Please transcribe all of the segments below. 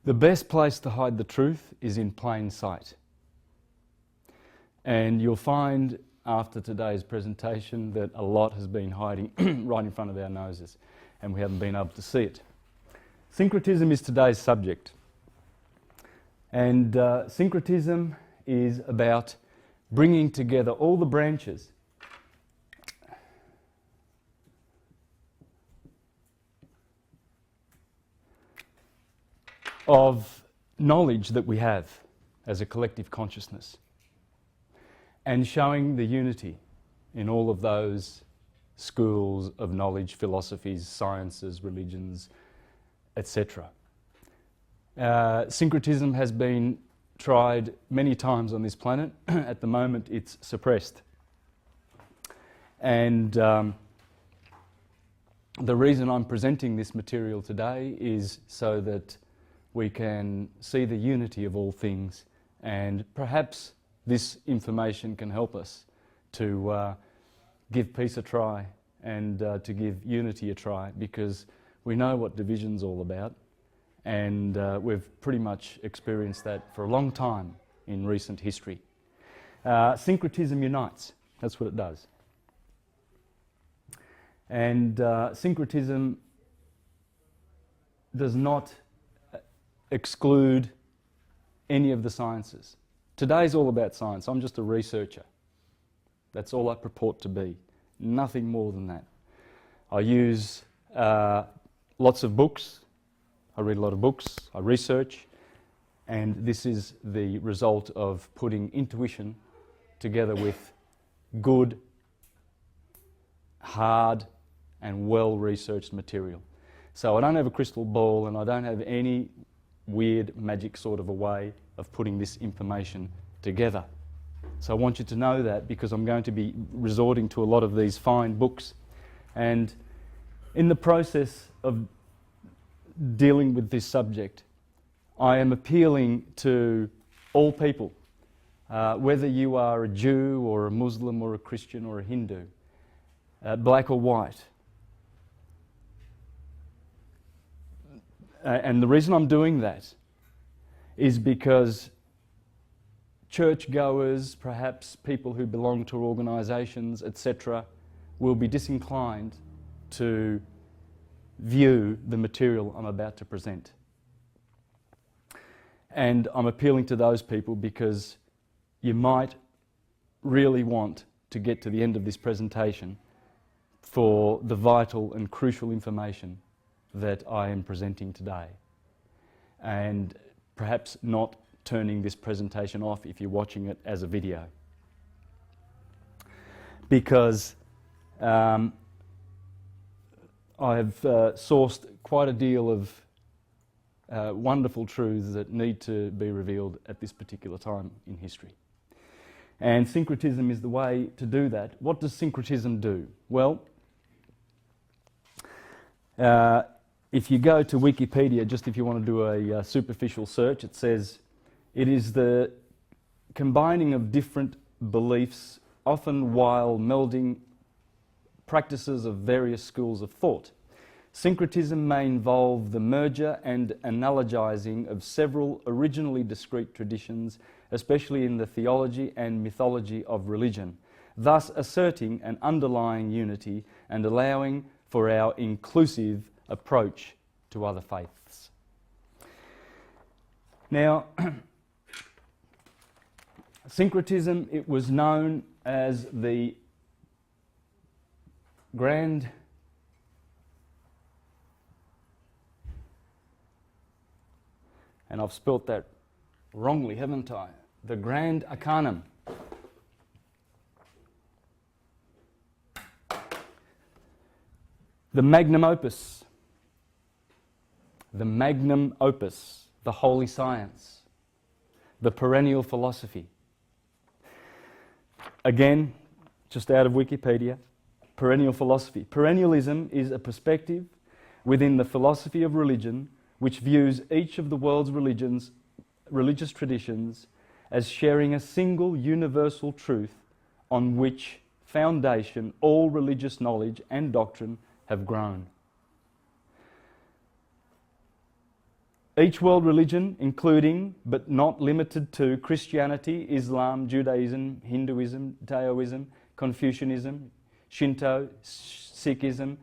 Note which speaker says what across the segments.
Speaker 1: The best place to hide the truth is in plain sight. And you'll find after today's presentation that a lot has been hiding right in front of our noses and we haven't been able to see it. Syncretism is today's subject. And syncretism is about bringing together all the branches of knowledge that we have as a collective consciousness and showing the unity in all of those schools of knowledge, philosophies, sciences, religions, etc. Syncretism has been tried many times on this planet. At the moment it's suppressed. And the reason I'm presenting this material today is so that we can see the unity of all things, and perhaps this information can help us to give peace a try and to give unity a try, because we know what division's all about, and we've pretty much experienced that for a long time in recent history. Syncretism unites, that's what it does. And syncretism does not exclude any of the sciences. Today's all about science. I'm just a researcher. That's all I purport to be. Nothing more than that. I use lots of books. I read a lot of books. I research. And this is the result of putting intuition together with good, hard, and well-researched material. So I don't have a crystal ball, and I don't have any weird magic sort of a way of putting this information together. So I want you to know that, because I'm going to be resorting to a lot of these fine books, and in the process of dealing with this subject I am appealing to all people, whether you are a Jew or a Muslim or a Christian or a Hindu, black or white. And the reason I'm doing that is because churchgoers, perhaps people who belong to organisations, etc., will be disinclined to view the material I'm about to present. And I'm appealing to those people because you might really want to get to the end of this presentation for the vital and crucial information that I am presenting today, and perhaps not turning this presentation off if you're watching it as a video, because I have sourced quite a deal of wonderful truths that need to be revealed at this particular time in history. And syncretism is the way to do that. What does syncretism do? Well, if you go to Wikipedia, just if you want to do a superficial search, it says it is the combining of different beliefs, often while melding practices of various schools of thought. Syncretism may involve the merger and analogizing of several originally discrete traditions, especially in the theology and mythology of religion, thus asserting an underlying unity and allowing for our inclusive approach to other faiths. Now, syncretism, it was known as the grand and I've spelt that wrongly, haven't I? The Grand Arcanum. The Magnum Opus. The Magnum Opus, the Holy Science. The Perennial Philosophy. Again, just out of Wikipedia, Perennial Philosophy. Perennialism is a perspective within the philosophy of religion which views each of the world's religious traditions as sharing a single universal truth on which foundation all religious knowledge and doctrine have grown. Each world religion, including but not limited to Christianity, Islam, Judaism, Hinduism, Taoism, Confucianism, Shinto, Sikhism,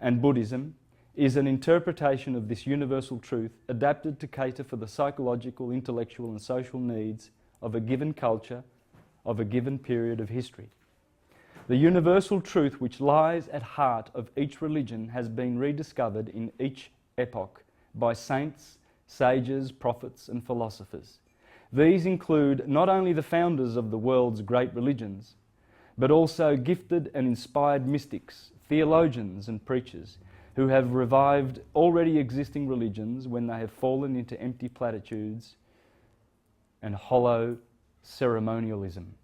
Speaker 1: and Buddhism, is an interpretation of this universal truth adapted to cater for the psychological, intellectual, and social needs of a given culture, of a given period of history. The universal truth which lies at heart of each religion has been rediscovered in each epoch by saints, sages, prophets, and philosophers. These include not only the founders of the world's great religions, but also gifted and inspired mystics, theologians, and preachers who have revived already existing religions when they have fallen into empty platitudes and hollow ceremonialism.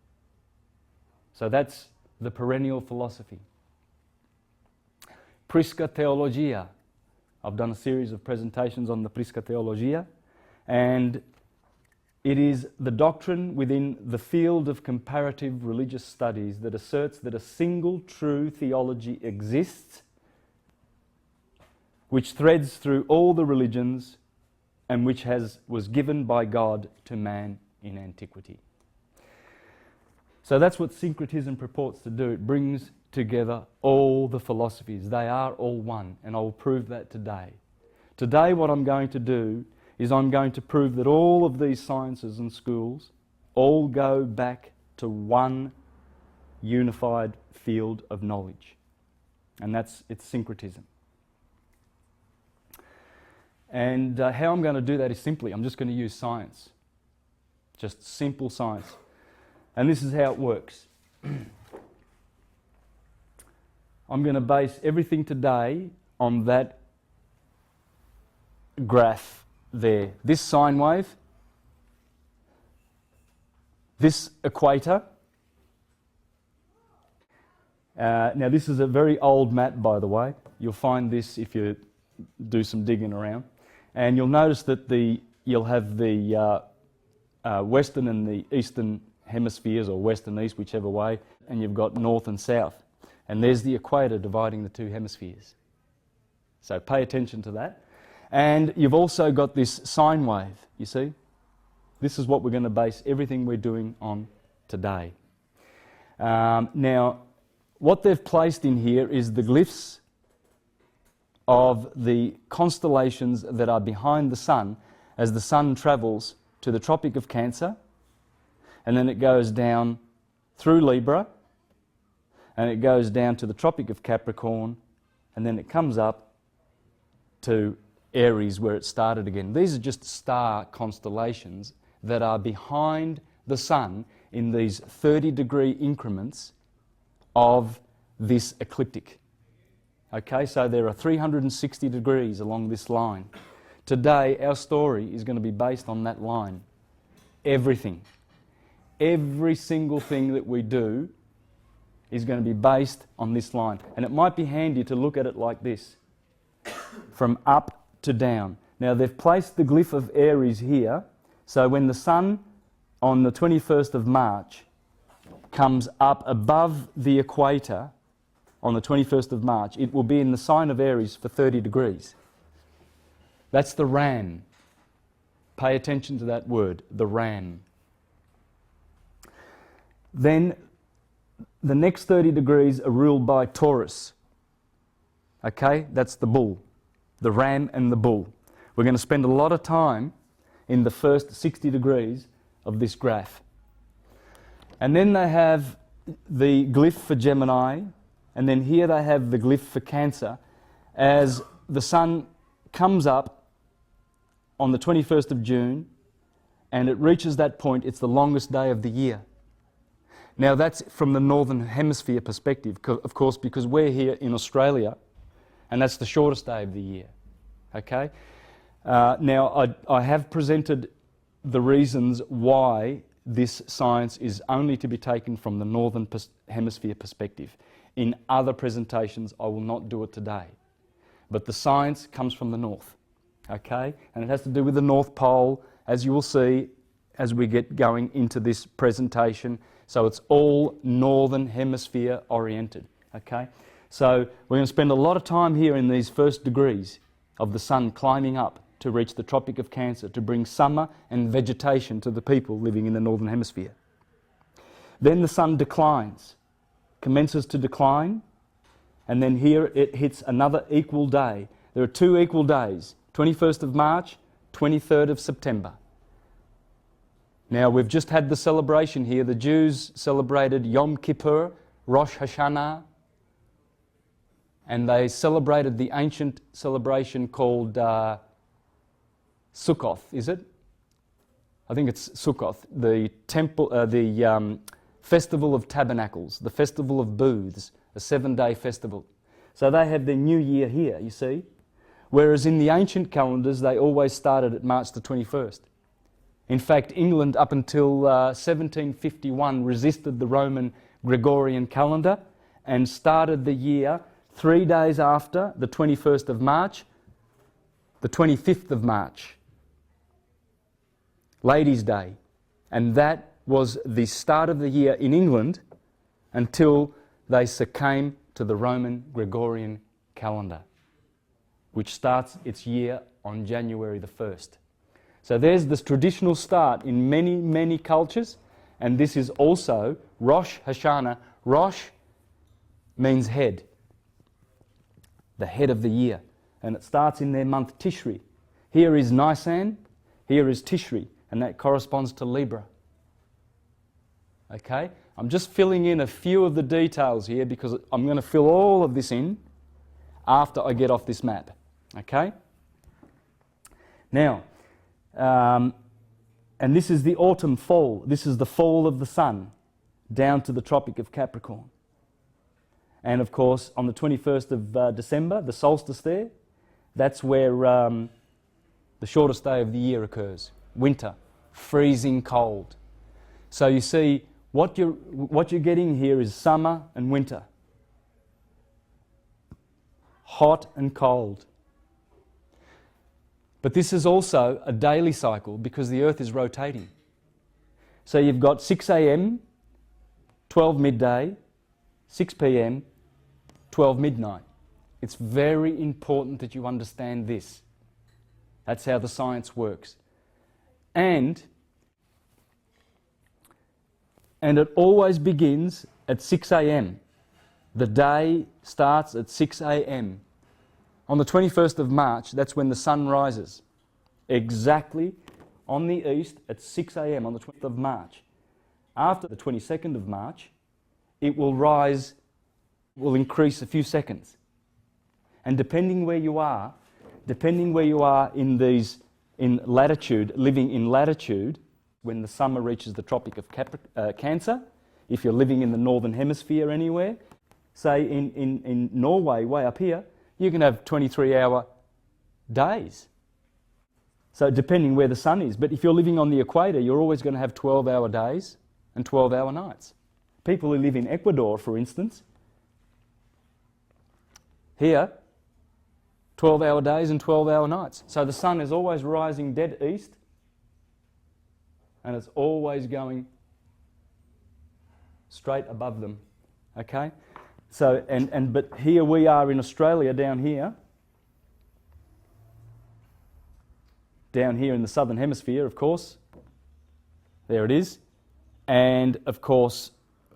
Speaker 1: So that's the perennial philosophy. Prisca Theologia. I've done a series of presentations on the Prisca Theologia, and it is the doctrine within the field of comparative religious studies that asserts that a single true theology exists, which threads through all the religions and which was given by God to man in antiquity. So that's what syncretism purports to do. It brings together all the philosophies. They are all one, and I will prove that today. Today what I'm going to do is I'm going to prove that all of these sciences and schools all go back to one unified field of knowledge, and it's syncretism. And how I'm going to do that is simply, I'm just going to use science. Just simple science. And this is how it works. I'm going to base everything today on that graph there. This sine wave, this equator. Now this is a very old map, by the way. You'll find this if you do some digging around. And you'll notice that you'll have the western and the eastern hemispheres, or west and east, whichever way, and you've got north and south. And there's the equator dividing the two hemispheres. So pay attention to that. And you've also got this sine wave, you see? This is what we're going to base everything we're doing on today. Now, what they've placed in here is the glyphs of the constellations that are behind the sun as the sun travels to the Tropic of Cancer, and then it goes down through Libra, and it goes down to the Tropic of Capricorn, and then it comes up to Aries where it started again. These are just star constellations that are behind the sun in these 30-degree increments of this ecliptic. Okay, so there are 360 degrees along this line. Today, our story is going to be based on that line. Everything. Every single thing that we do is going to be based on this line. And it might be handy to look at it like this, from up to down. Now, they've placed the glyph of Aries here, so when the sun on the 21st of March comes up above the equator on the 21st of March, it will be in the sign of Aries for 30 degrees. That's the ram. Pay attention to that word, the ram. Then the next 30 degrees are ruled by Taurus. Okay, that's the bull, the ram and the bull. We're going to spend a lot of time in the first 60 degrees of this graph. And then they have the glyph for Gemini, and then here they have the glyph for Cancer. As the sun comes up on the 21st of June and it reaches that point, it's the longest day of the year. Now that's from the Northern Hemisphere perspective, of course, because we're here in Australia and that's the shortest day of the year. Okay? Now I have presented the reasons why this science is only to be taken from the Northern Hemisphere perspective. In other presentations, I will not do it today. But the science comes from the north, okay? And it has to do with the North Pole, as you will see as we get going into this presentation. So it's all Northern Hemisphere oriented, okay? So we're going to spend a lot of time here in these first degrees of the sun climbing up to reach the Tropic of Cancer, to bring summer and vegetation to the people living in the Northern Hemisphere. Then the sun declines, commences to decline, and then here it hits another equal day. There are 2 equal days, 21st of March, 23rd of September. Now we've just had the celebration here. The Jews celebrated Yom Kippur, Rosh Hashanah, and they celebrated the ancient celebration called Sukkoth, is it? I think it's Sukkoth, the Festival of Tabernacles, the Festival of Booths, a 7-day festival. So they have their new year here, you see. Whereas in the ancient calendars, they always started at March the 21st. In fact, England up until 1751 resisted the Roman Gregorian calendar and started the year 3 days after the 21st of March, the 25th of March, Ladies' Day. And that was the start of the year in England until they succumbed to the Roman Gregorian calendar, which starts its year on January the 1st. So there's this traditional start in many, many cultures, and this is also Rosh Hashanah. Rosh means head, the head of the year, and it starts in their month Tishri. Here is Nisan, here is Tishri, and that corresponds to Libra. Okay? I'm just filling in a few of the details here because I'm going to fill all of this in after I get off this map. Okay? Now, and this is the autumn fall. This is the fall of the sun down to the Tropic of Capricorn. And of course, on the 21st of December, the solstice there, that's where the shortest day of the year occurs. Winter, freezing cold. So you see, what you're getting here is summer and winter. Hot and cold. But this is also a daily cycle because the Earth is rotating. So you've got 6 a.m., 12 midday, 6 p.m., 12 midnight. It's very important that you understand this. That's how the science works. And it always begins at 6 a.m. The day starts at 6 a.m. On the 21st of March, that's when the sun rises. Exactly on the east at 6 a.m. on the 20th of March. After the 22nd of March, it will rise, will increase a few seconds. And depending where you are in latitude, living in latitude, when the summer reaches the Tropic of Cancer, if you're living in the Northern Hemisphere anywhere, say in Norway, way up here, you can have 23-hour days. So depending where the sun is. But if you're living on the equator, you're always going to have 12-hour days and 12-hour nights. People who live in Ecuador, for instance, here, 12-hour days and 12-hour nights. So the sun is always rising dead east, and it's always going straight above them. Okay? So, but here we are in Australia, down here in the Southern Hemisphere, of course. There it is. And of course,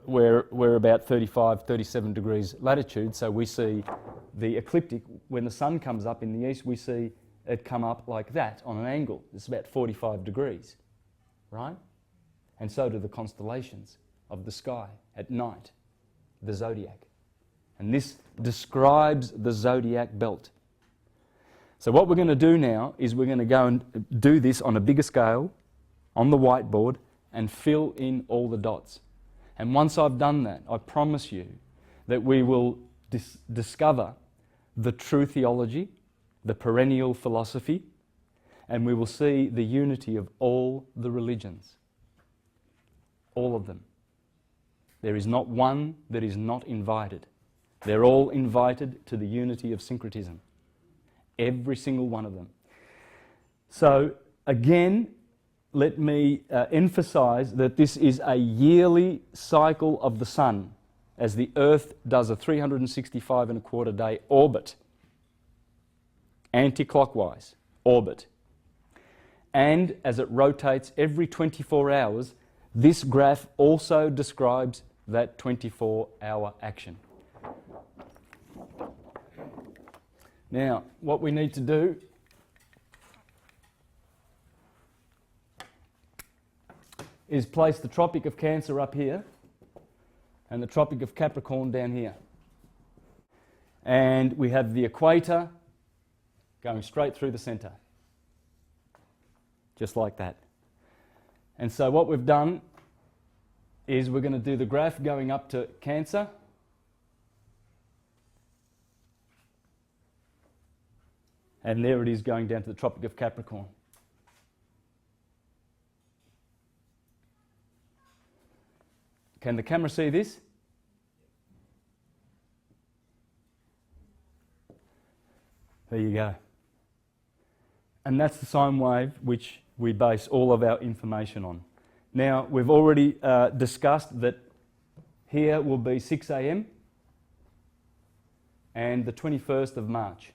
Speaker 1: we're about 35, 37 degrees latitude, so we see the ecliptic. When the sun comes up in the east, we see it come up like that on an angle. It's about 45 degrees, right? And so do the constellations of the sky at night, the zodiac. And this describes the zodiac belt. So what we're going to do now is we're going to go and do this on a bigger scale, on the whiteboard, and fill in all the dots. And once I've done that, I promise you that we will discover the true theology, the perennial philosophy, and we will see the unity of all the religions. All of them. There is not one that is not invited. They're all invited to the unity of syncretism. Every single one of them. So, again, let me emphasize that this is a yearly cycle of the sun, as the Earth does a 365 and a quarter day orbit, anti-clockwise orbit And as it rotates every 24 hours, this graph also describes that 24-hour action. Now, what we need to do is place the Tropic of Cancer up here and the Tropic of Capricorn down here. And we have the equator going straight through the centre, just like that. And so what we've done is we're going to do the graph going up to Cancer, and there it is going down to the Tropic of Capricorn. Can the camera see this? There you go. And that's the sine wave which we base all of our information on. Now, we've already discussed that here will be 6 a.m. and the 21st of March.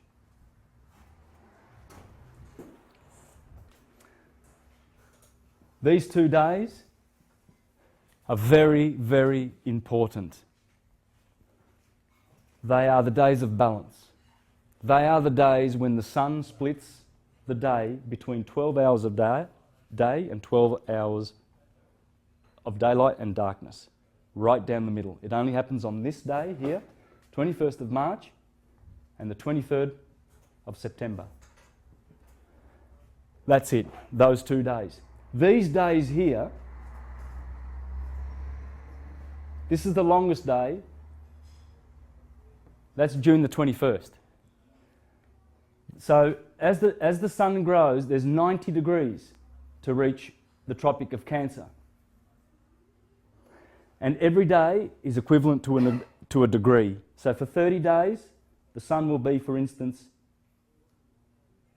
Speaker 1: These 2 days are very, very important. They are the days of balance. They are the days when the sun splits the day between 12 hours of day and 12 hours of daylight and darkness, right down the middle. It only happens on this day here, 21st of March and the 23rd of September. That's it, those 2 days. These days here, this is the longest day. That's June the 21st. So as the sun grows, there's 90 degrees to reach the Tropic of Cancer. And every day is equivalent to a degree. So for 30 days, the sun will be, for instance,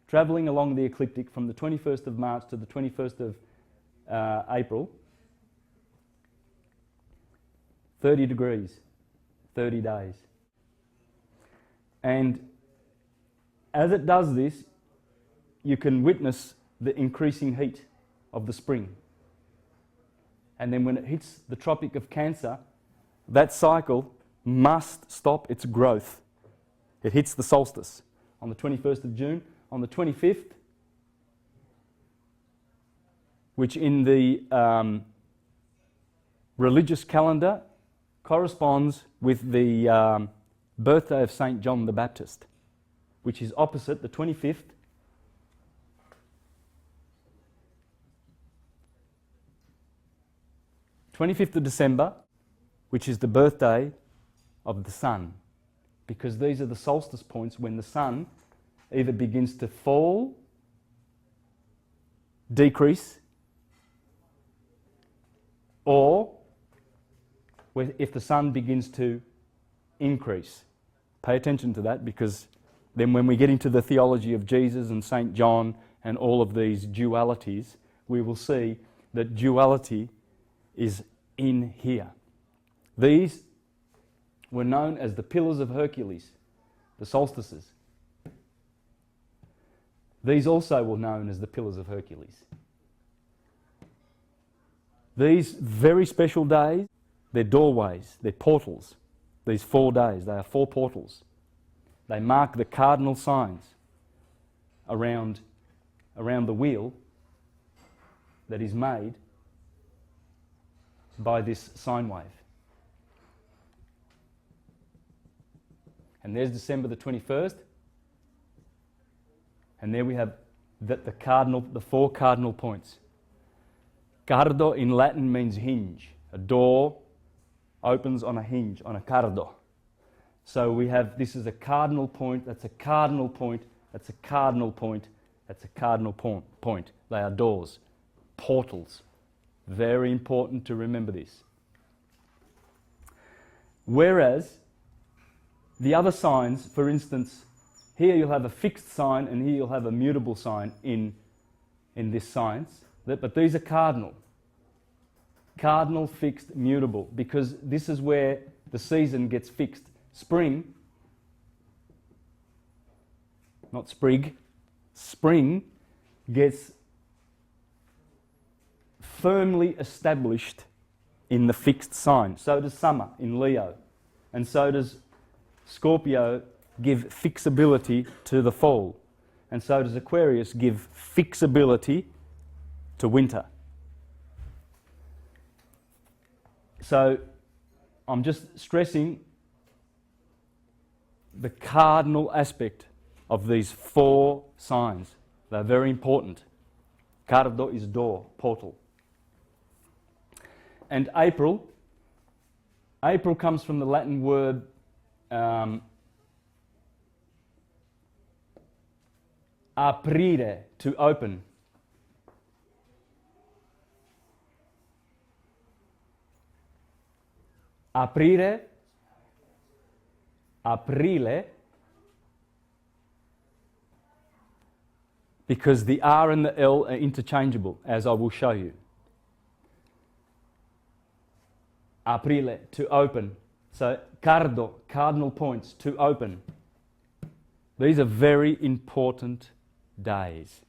Speaker 1: travelling along the ecliptic from the 21st of March to the 21st of April. 30 degrees, 30 days. And as it does this, you can witness the increasing heat of the spring. And then when it hits the Tropic of Cancer, that cycle must stop its growth. It hits the solstice on the 21st of June. On the 25th, which in the religious calendar corresponds with the birthday of St. John the Baptist, which is opposite the 25th of December, which is the birthday of the sun, because these are the solstice points when the sun either begins to fall, decrease, or if the sun begins to increase. Pay attention to that, because then when we get into the theology of Jesus and St. John and all of these dualities, we will see that duality is in here. These were known as the pillars of Hercules, the solstices. These also were known as the pillars of Hercules. These very special days, they're doorways, they're portals. These 4 days, they are 4 portals. They mark the cardinal signs around the wheel that is made by this sine wave. And there's December the 21st. And there we have the 4 cardinal points. Cardo in Latin means hinge. A door opens on a hinge, on a cardo. So we have, this is a cardinal point, that's a cardinal point, that's a cardinal point, that's a cardinal point. They are doors, portals. Very important to remember this. Whereas the other signs, for instance, here you'll have a fixed sign and here you'll have a mutable sign in this science, but these are cardinal. Cardinal, fixed, mutable, because this is where the season gets fixed. Spring, not sprig, spring gets firmly established in the fixed sign. So does summer in Leo. And so does Scorpio give fixability to the fall. And so does Aquarius give fixability to winter. So I'm just stressing the cardinal aspect of these 4 signs. They're very important. Cardo is door, portal. And April comes from the Latin word aprire, to open. Aprire, aprile, because the R and the L are interchangeable, as I will show you. Aprile, to open. So, cardo, cardinal points, to open. These are very important days.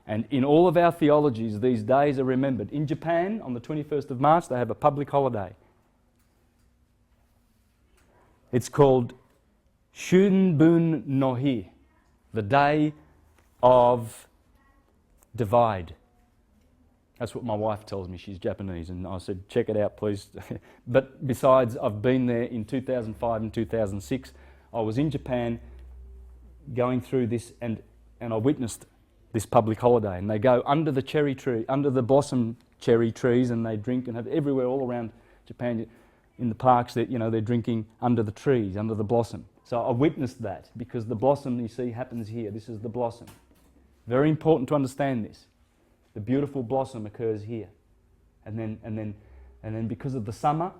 Speaker 1: And in all of our theologies, these days are remembered. In Japan, on the 21st of March, they have a public holiday. It's called Shunbun no Hi, the day of divide. That's what my wife tells me. She's Japanese, and I said, check it out, please. But besides, I've been there in 2005 and 2006. I was in Japan going through this, and I witnessed this public holiday. And they go under the cherry tree, under the blossom cherry trees, and they drink and have everywhere all around Japan. In the parks, that they're drinking under the trees, under the blossom. So I witnessed that, because the blossom, you see, happens here. This is the blossom. Very important to understand this. The beautiful blossom occurs here, and then because of the summer,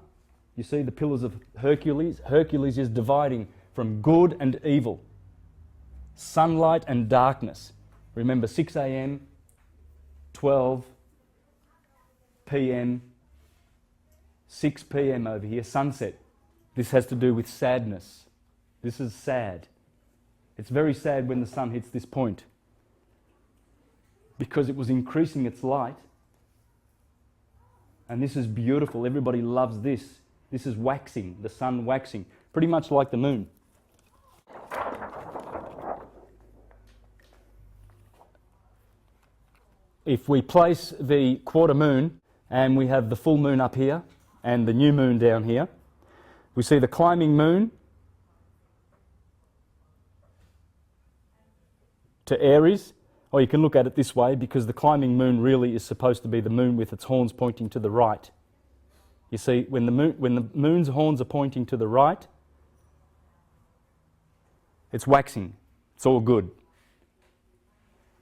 Speaker 1: you see the pillars of Hercules. Hercules is dividing from good and evil, sunlight and darkness. Remember, 6 a.m., 12 p.m., 6 p.m. over here, sunset. This has to do with sadness. This is sad. It's very sad when the sun hits this point, because it was increasing its light. And this is beautiful. Everybody loves this. This is waxing, the sun waxing, pretty much like the moon. If we place the quarter moon, and we have the full moon up here, and the new moon down here, we see the climbing moon to Aries. Or you can look at it this way, because the climbing moon really is supposed to be the moon with its horns pointing to the right. You see, when the moon's horns are pointing to the right, it's waxing. It's all good.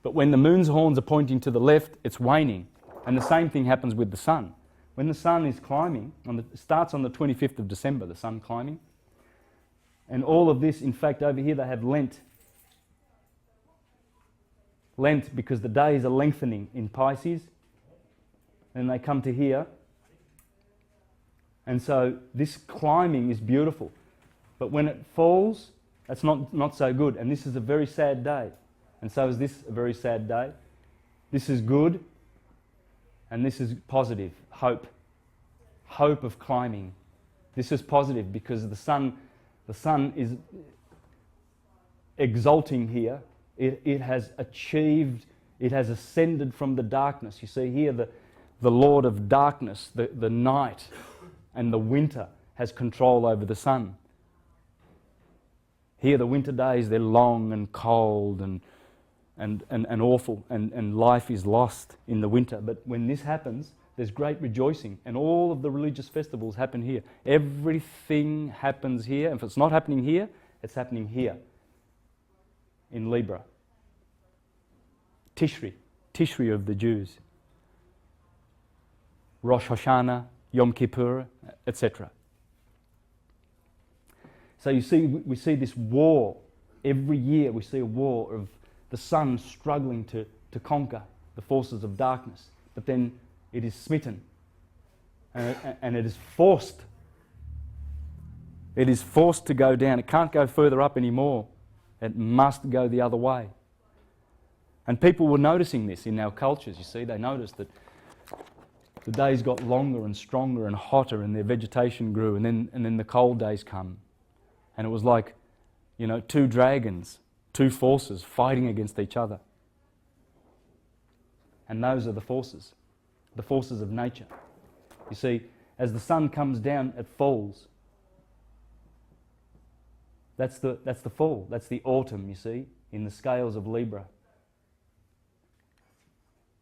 Speaker 1: But when the moon's horns are pointing to the left, it's waning. And the same thing happens with the sun. When the sun is climbing, it starts on the 25th of December, the sun climbing. And all of this, in fact, over here they have Lent. Lent, because the days are lengthening in Pisces. And they come to here. And so this climbing is beautiful. But when it falls, that's not so good. And this is a very sad day. And so is this a very sad day. This is good. And this is positive, hope. Hope of climbing. This is positive, because the sun is exalting here. It has achieved, it has ascended from the darkness. You see here the Lord of darkness, the night and the winter, has control over the sun. Here the winter days, they're long and cold and awful, and life is lost in the winter. But when this happens, there's great rejoicing, and all of the religious festivals happen here. Everything happens here. If it's not happening here, it's happening here in Libra. Tishri of the Jews. Rosh Hashanah, Yom Kippur, etc. So you see, we see this war. Every year we see a war of the sun struggling to conquer the forces of darkness. But then it is smitten. And it is forced. It is forced to go down. It can't go further up anymore. It must go the other way. And people were noticing this in our cultures, you see. They noticed that the days got longer and stronger and hotter, and their vegetation grew, and then the cold days come. And it was like, you know, two dragons, two forces fighting against each other. And those are the forces of nature. You see, as the sun comes down, it falls. That's the fall. That's the autumn, you see, in the scales of Libra.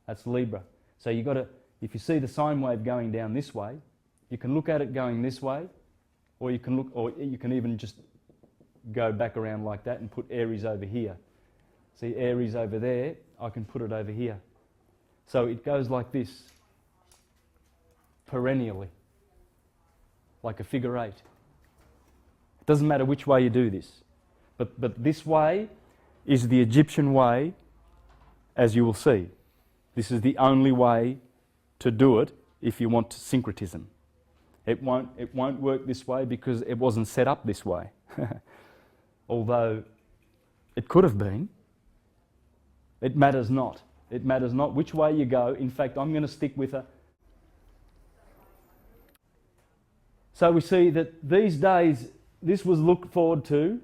Speaker 1: That's Libra. So you've got to, if you see the sine wave going down this way, you can look at it going this way, or you can even just go back around like that and put Aries over here. See, Aries over there, I can put it over here. So it goes like this, perennially, like a figure eight. It doesn't matter which way you do this, but this way is the Egyptian way, as you will see. This is the only way to do it if you want syncretism. It won't work this way because it wasn't set up this way. Although it could have been. It matters not. It matters not which way you go. In fact, I'm going to stick with a... So we see that these days, this was looked forward to,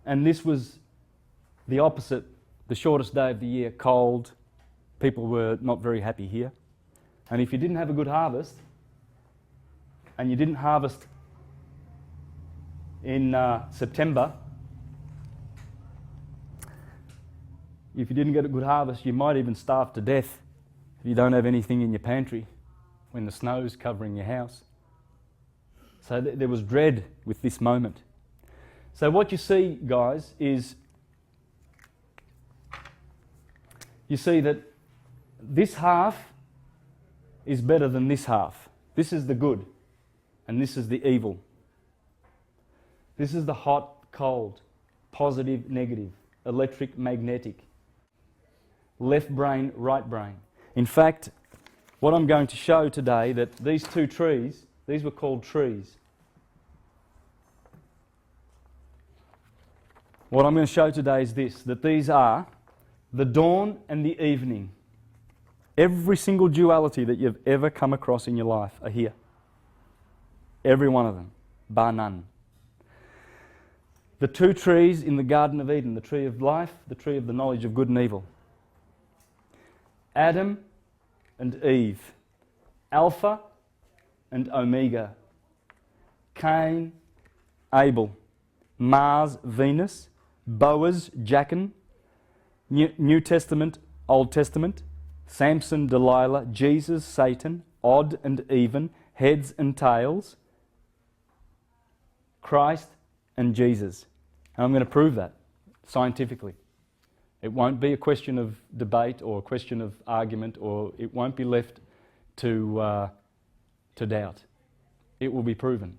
Speaker 1: and this was the opposite, the shortest day of the year, cold. People were not very happy here. And if you didn't have a good harvest, and you didn't harvest in September, if you didn't get a good harvest, you might even starve to death if you don't have anything in your pantry when the snow's covering your house. So there was dread with this moment. So what you see, guys, is you see that this half is better than this half. This is the good, and this is the evil. This is the hot, cold, positive, negative, electric, magnetic, left brain, right brain. In fact, what I'm going to show today, that these two trees, these were called trees. What I'm going to show today is this, that these are the dawn and the evening. Every single duality that you've ever come across in your life are here. Every one of them, bar none. The two trees in the Garden of Eden, the tree of life, the tree of the knowledge of good and evil. Adam and Eve, Alpha and Omega, Cain, Abel, Mars, Venus, Boaz, Jachin, New Testament, Old Testament, Samson, Delilah, Jesus, Satan, odd and even, heads and tails, Christ and Jesus. And I'm going to prove that scientifically. It won't be a question of debate or a question of argument, or it won't be left to doubt. It will be proven,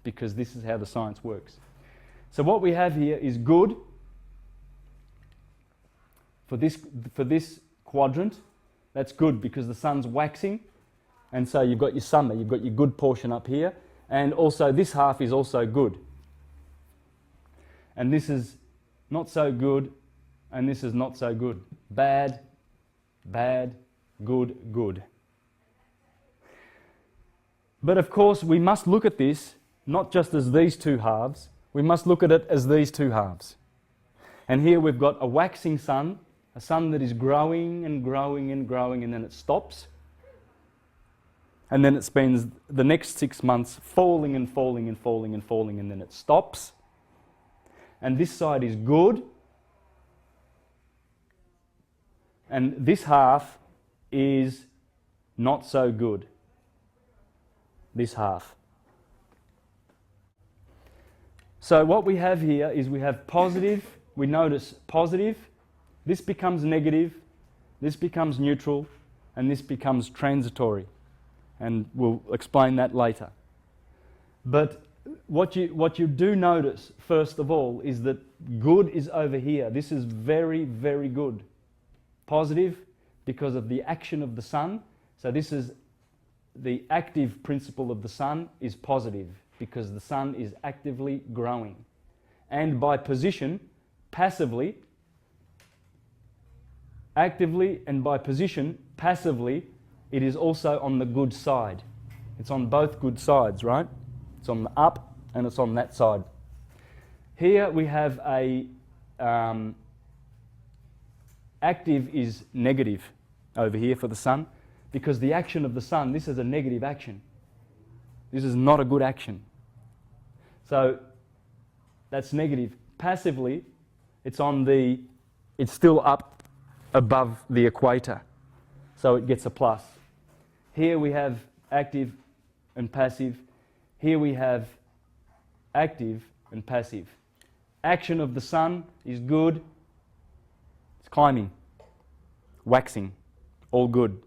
Speaker 1: because this is how the science works. So what we have here is good for this quadrant. That's good because the sun's waxing, and so you've got your summer, you've got your good portion up here, and also this half is also good. And this is not so good, and this is not so good. Bad, bad, good, good. But of course, we must look at this not just as these two halves, we must look at it as these two halves. And here we've got a waxing sun, a sun that is growing and growing and growing, and then it stops. And then it spends the next 6 months falling and falling and falling and falling, and then it stops. And this side is good, and this half is not so good. This half. So what we have here is we have positive, we notice positive, this becomes negative, this becomes neutral, and this becomes transitory. And we'll explain that later. But what you do notice, first of all, is that good is over here. This is very, very good. Positive because of the action of the sun. So this is the active principle of the sun is positive because the sun is actively growing. And by position, passively, actively and by position, passively, it is also on the good side. It's on both good sides, right? It's on the up and it's on that side. Here we have a active is negative over here for the sun, because the action of the sun, this is a negative action. This is not a good action. So that's negative. Passively, it's still up above the equator. So it gets a plus. Here we have active and passive. Here we have active and passive. Action of the sun is good. It's climbing, waxing, all good.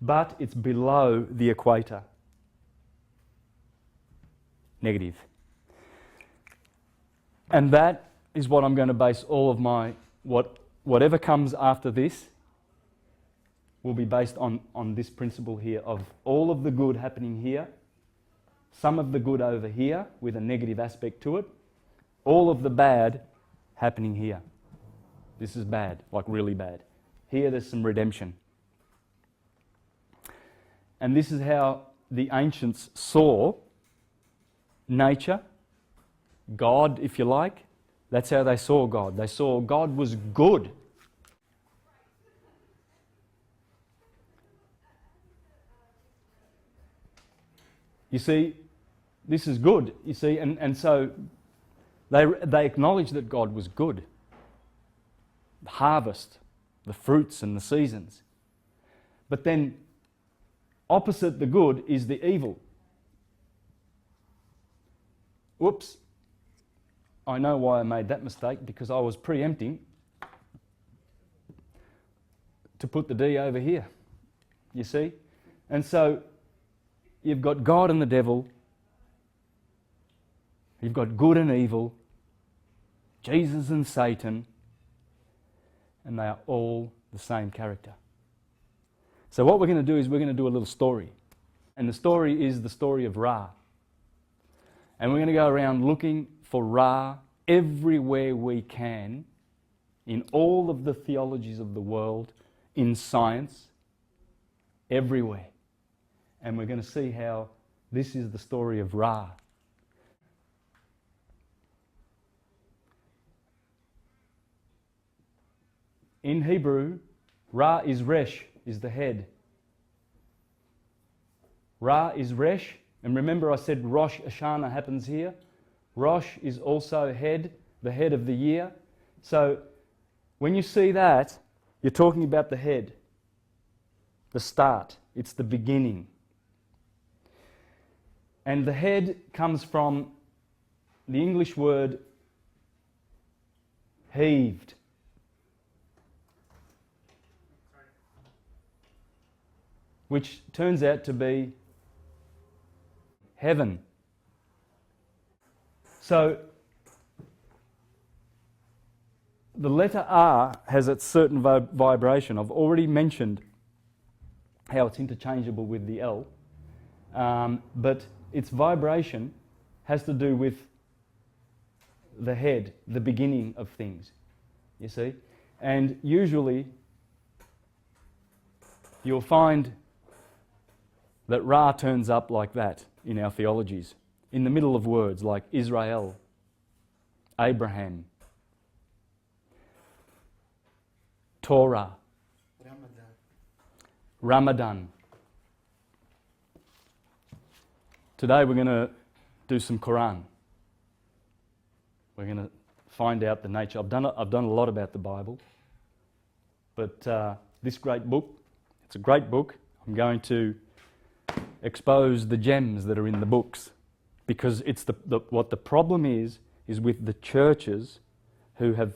Speaker 1: But it's below the equator. Negative. And that is what I'm going to base all of my, whatever comes after this will be based on this principle here of all of the good happening here, some of the good over here with a negative aspect to it, all of the bad happening here. This is bad, like really bad. Here there's some redemption. And this is how the ancients saw nature, God, if you like. That's how they saw God. They saw God was good. You see, this is good, you see, and so they acknowledged that God was good. The harvest, the fruits and the seasons. But then opposite the good is the evil. Whoops. I know why I made that mistake, because I was preempting to put the D over here, you see? And so you've got God and the devil, you've got good and evil, Jesus and Satan, and they are all the same character. So what we're going to do is we're going to do a little story. And the story is the story of Ra. And we're going to go around looking for Ra everywhere we can, in all of the theologies of the world, in science, everywhere. And we're going to see how this is the story of Ra. In Hebrew, Ra is Resh, is the head. Ra is Resh, and remember I said Rosh Hashanah happens here. Rosh is also head, the head of the year. So when you see that, you're talking about the head, the start, it's the beginning. And the head comes from the English word heaved. Which turns out to be heaven. So the letter R has a certain vibration. I've already mentioned how it's interchangeable with the L, but its vibration has to do with the head, the beginning of things, you see. And usually you'll find that Ra turns up like that in our theologies, in the middle of words like Israel, Abraham, Torah, Ramadan. Today we're going to do some Quran. We're going to find out the nature. I've done a lot about the Bible, but this great book, it's a great book. I'm going to expose the gems that are in the books, because it's what the problem is with the churches who have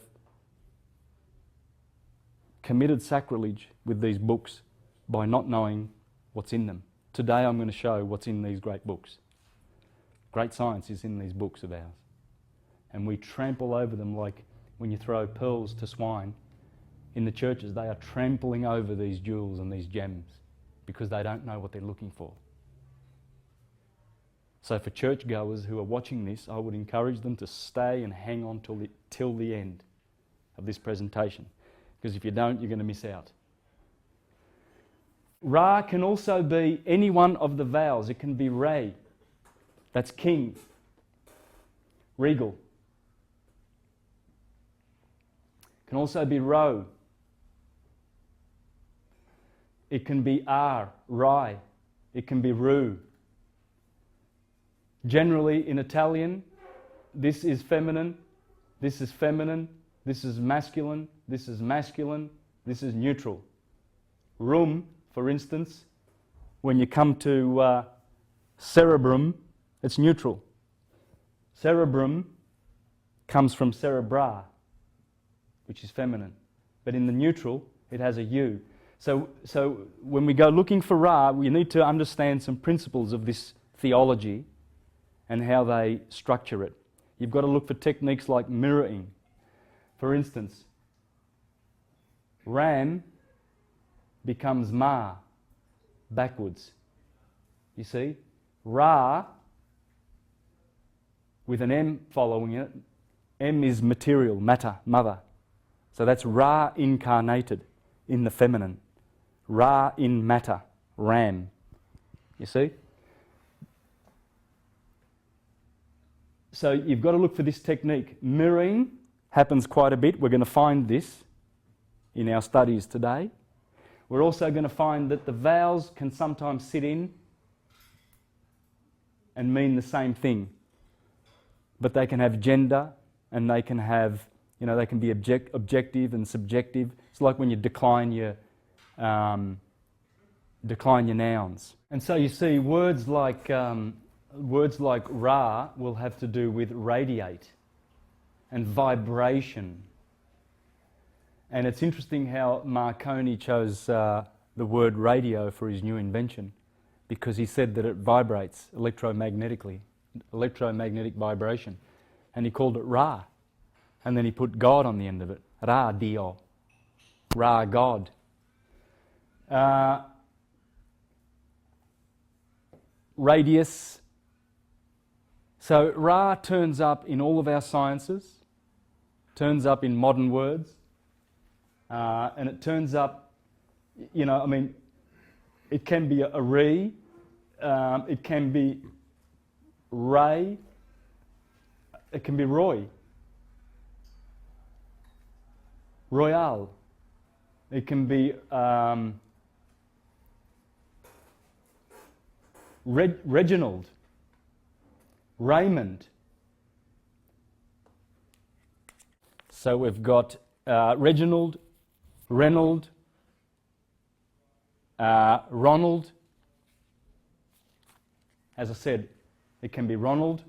Speaker 1: committed sacrilege with these books by not knowing what's in them. Today I'm going to show what's in these great books. Great science is in these books of ours. And we trample over them like when you throw pearls to swine. In the churches, they are trampling over these jewels and these gems because they don't know what they're looking for. So for churchgoers who are watching this, I would encourage them to stay and hang on till the end of this presentation. Because if you don't, you're going to miss out. Ra can also be any one of the vowels. It can be Re, that's king, regal. It can also be Ro. It can be R, Rai. It can be Ru. Generally in Italian, this is feminine, this is feminine, this is masculine, this is masculine, this is neutral. Rum, for instance, when you come to cerebrum, it's neutral. Cerebrum comes from cerebra, which is feminine. But in the neutral, it has a U. So when we go looking for Ra, we need to understand some principles of this theology and how they structure it. You've got to look for techniques like mirroring. For instance, Ram becomes Ma, backwards. You see? Ra, with an M following it, M is material, matter, mother. So that's Ra incarnated in the feminine. Ra in matter, Ram. You see? So you've got to look for this technique. Mirroring happens quite a bit. We're going to find this in our studies today. We're also going to find that the vowels can sometimes sit in and mean the same thing. But they can have gender and they can have, they can be objective and subjective. It's like when you decline your nouns. And so you see words like Ra will have to do with radiate and vibration. And it's interesting how Marconi chose the word radio for his new invention, because he said that it vibrates electromagnetically, electromagnetic vibration. And he called it Ra. And then he put God on the end of it. Ra Dio. Ra God. Radius. So Ra turns up in all of our sciences, turns up in modern words, and it turns up, it can be a re, it can be ray, it can be Roy, Royal, it can be Reginald, Raymond. So we've got Reginald, Reynold, Ronald. As I said, it can be Ronald,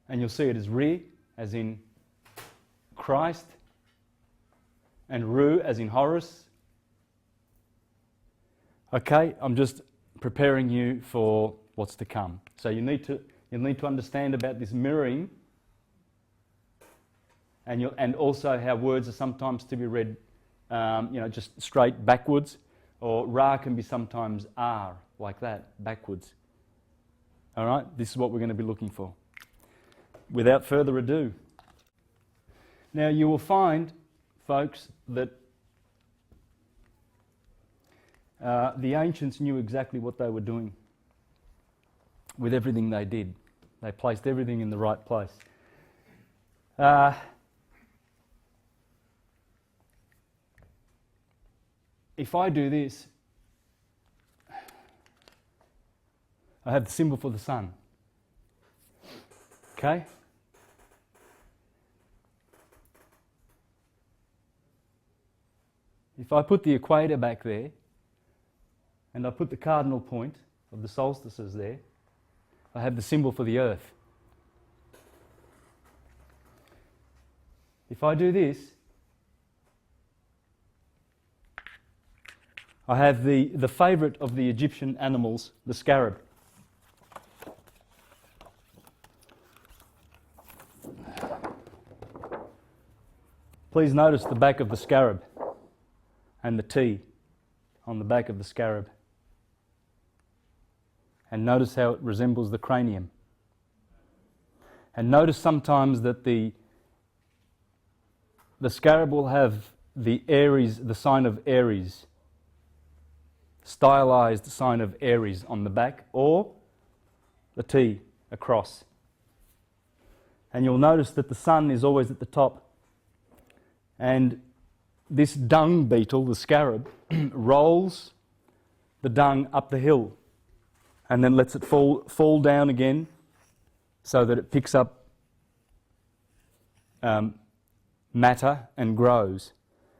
Speaker 1: and you'll see it as Re, as in Christ, and Ru, as in Horus. Okay, I'm just preparing you for what's to come. So you need to understand about this mirroring, and also how words are sometimes to be read, just straight backwards, or Ra can be sometimes R, like that, backwards. All right, this is what we're going to be looking for. Without further ado. Now you will find, folks, that the ancients knew exactly what they were doing with everything they did. They placed everything in the right place. If I do this, I have the symbol for the sun. Okay? If I put the equator back there, and I put the cardinal point of the solstices there, I have the symbol for the earth. If I do this, I have the favourite of the Egyptian animals, the scarab. Please notice the back of the scarab and the T on the back of the scarab. And notice how it resembles the cranium. And notice sometimes that the scarab will have the Aries, the sign of Aries, stylized sign of Aries on the back, or the T, a cross. And you'll notice that the sun is always at the top. And this dung beetle, the scarab, rolls the dung up the hill and then lets it fall down again so that it picks up matter and grows.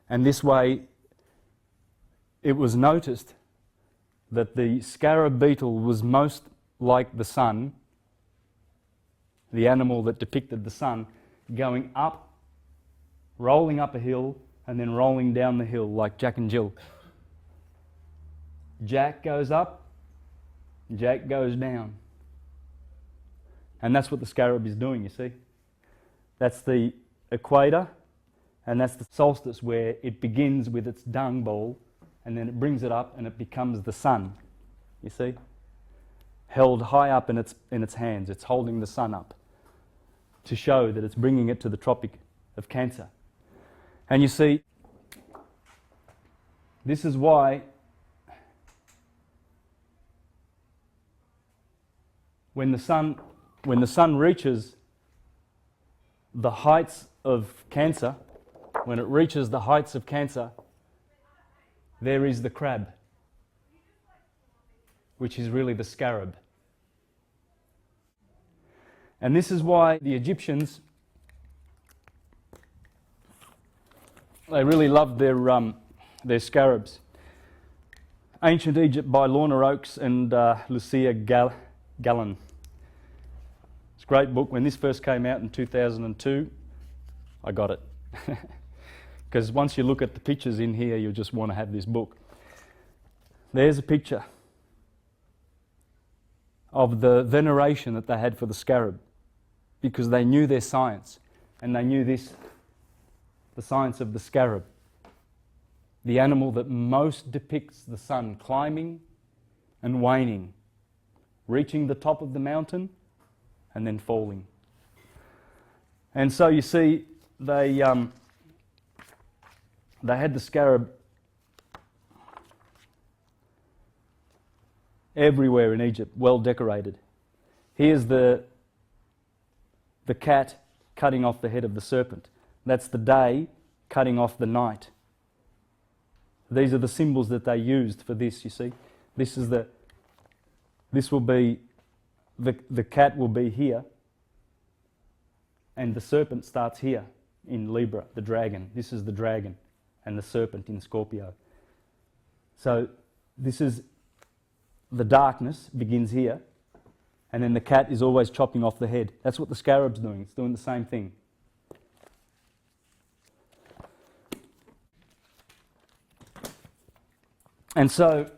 Speaker 1: And this way it was noticed that the scarab beetle was most like the sun, the animal that depicted the sun, going up, rolling up a hill, and then rolling down the hill like Jack and Jill. Jack goes up, Jack goes down. And that's what the scarab is doing, you see. That's the equator, and that's the solstice where it begins with its dung ball, and then it brings it up and it becomes the sun, you see. Held high up in its hands. It's holding the sun up to show that it's bringing it to the Tropic of Cancer. And you see, this is why when the sun reaches the heights of Cancer, when it reaches the heights of Cancer, there is the crab, which is really the scarab. And this is why the Egyptians, they really loved their scarabs. Ancient Egypt by Lorna Oakes and Lucia Gallen. It's a great book. When this first came out in 2002, I got it. Because once you look at the pictures in here, you'll just want to have this book. There's a picture of the veneration that they had for the scarab, because they knew their science, and they knew this, the science of the scarab, the animal that most depicts the sun climbing and waning, reaching the top of the mountain and then falling. And so you see, they had the scarab everywhere in Egypt, well decorated. Here's the cat cutting off the head of the serpent. That's the day cutting off the night. These are the symbols that they used for this, you see. This will be, the cat will be here, and the serpent starts here in Libra, the dragon. This is the dragon, and the serpent in Scorpio. So this is, the darkness begins here, and then the cat is always chopping off the head. That's what the scarab's doing. It's doing the same thing. And so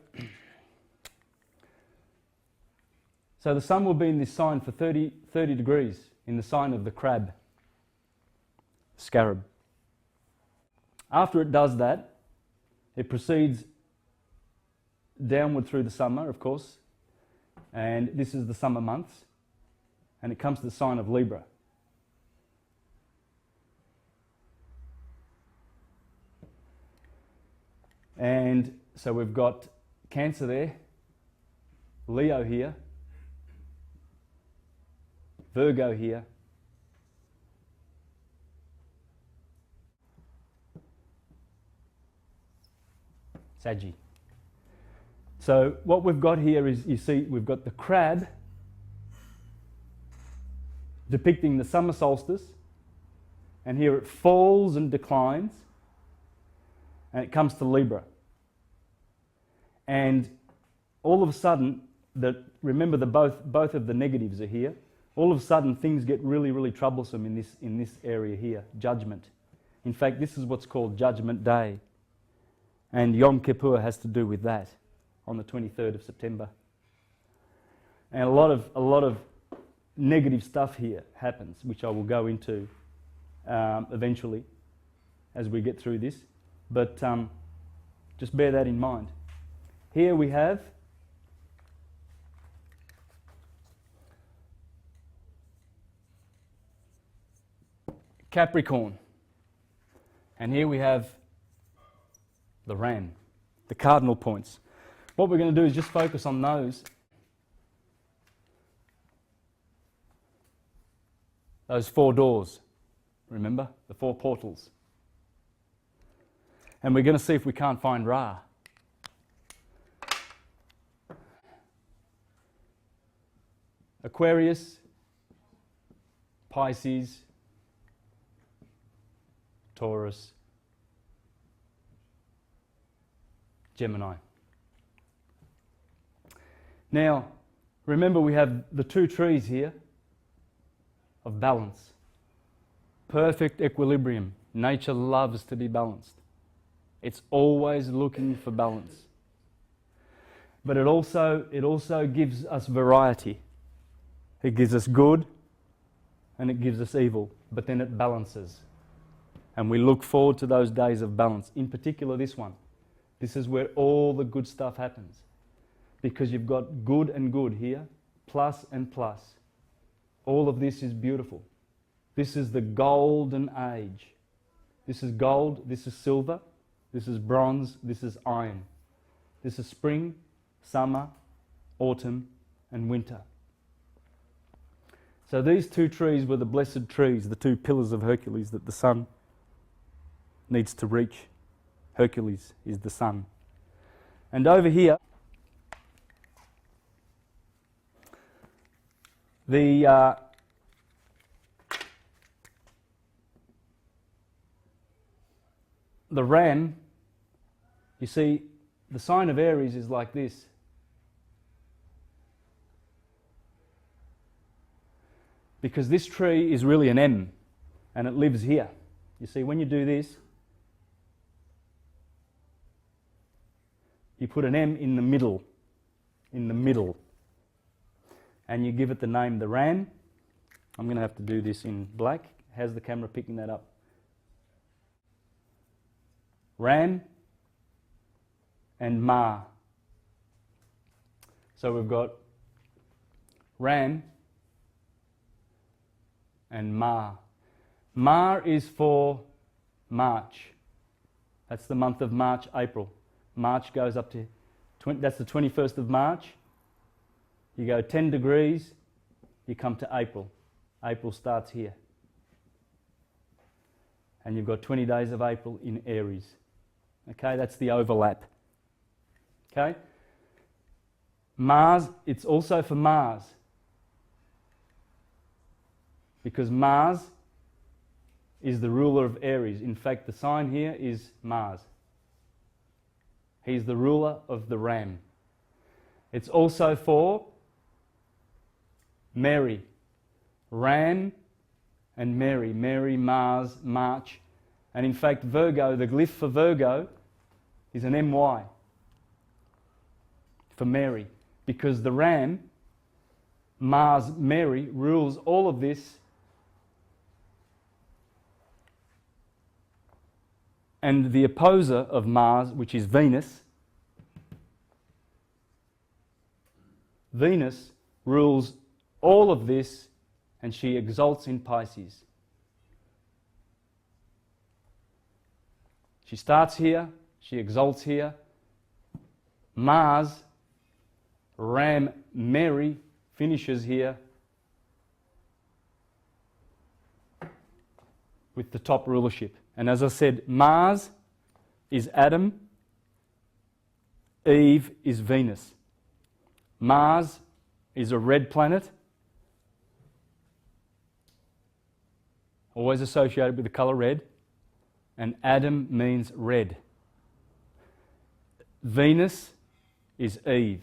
Speaker 1: the sun will be in this sign for 30 degrees, in the sign of the crab, scarab. After it does that, it proceeds downward through the summer, of course, and this is the summer months, and it comes to the sign of Libra. And so we've got Cancer there, Leo here, Virgo here, Saggy. So what we've got here is, you see, we've got the crab depicting the summer solstice, and here it falls and declines, and it comes to Libra. And all of a sudden, remember both of the negatives are here. All of a sudden, things get really, really troublesome in this area here, judgment. In fact, this is what's called Judgment Day, and Yom Kippur has to do with that, on the 23rd of September. And a lot of negative stuff here happens, which I will go into eventually as we get through this. But just bear that in mind. Here we have Capricorn. And here we have the ram, the cardinal points. What we're going to do is just focus on those. Those 4 doors. Remember? The 4 portals. And we're going to see if we can't find Ra. Aquarius, Pisces, Taurus, Gemini. Now, remember we have the 2 trees here of balance. Perfect equilibrium. Nature loves to be balanced. It's always looking for balance. But it also gives us variety. It gives us good and it gives us evil, but then it balances. And we look forward to those days of balance, in particular this one. This is where all the good stuff happens. Because you've got good and good here, plus and plus. All of this is beautiful. This is the golden age. This is gold, this is silver, this is bronze, this is iron. This is spring, summer, autumn, and winter. So these 2 trees were the blessed trees, the 2 pillars of Hercules that the sun needs to reach. Hercules is the sun. And over here, the ram, you see, the sign of Aries is like this. Because this tree is really an M, and it lives here. You see, when you do this, you put an M in the middle, and you give it the name the ram. I'm going to have to do this in black. How's the camera picking that up? Ram and Ma. So we've got Ram and Ma. Ma is for March. That's the month of March, April. March goes up to, that's the 21st of March. You go 10 degrees, you come to April. April starts here. And you've got 20 days of April in Aries. Okay, that's the overlap. Okay? Mars, it's also for Mars. Because Mars is the ruler of Aries. In fact, the sign here is Mars. He's the ruler of the ram. It's also for Mary. Ram and Mary. Mary, Mars, March. And in fact, Virgo, the glyph for Virgo is an MY for Mary. Because the ram, Mars, Mary, rules all of this. And the opposer of Mars, which is Venus, Venus rules all of this, and she exalts in Pisces. She starts here, she exalts here. Mars, Ram, Mary, finishes here with the top rulership. And as I said, Mars is Adam, Eve is Venus. Mars is a red planet, always associated with the colour red, and Adam means red. Venus is Eve.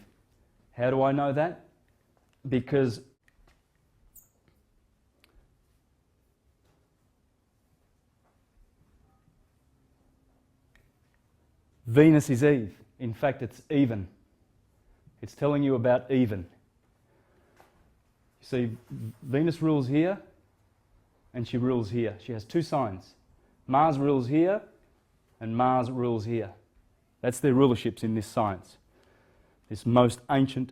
Speaker 1: How do I know that? Because Venus is Eve. In fact, it's even. It's telling you about even. You see, Venus rules here and she rules here. She has 2 signs. Mars rules here and Mars rules here. That's their rulerships in this science. This most ancient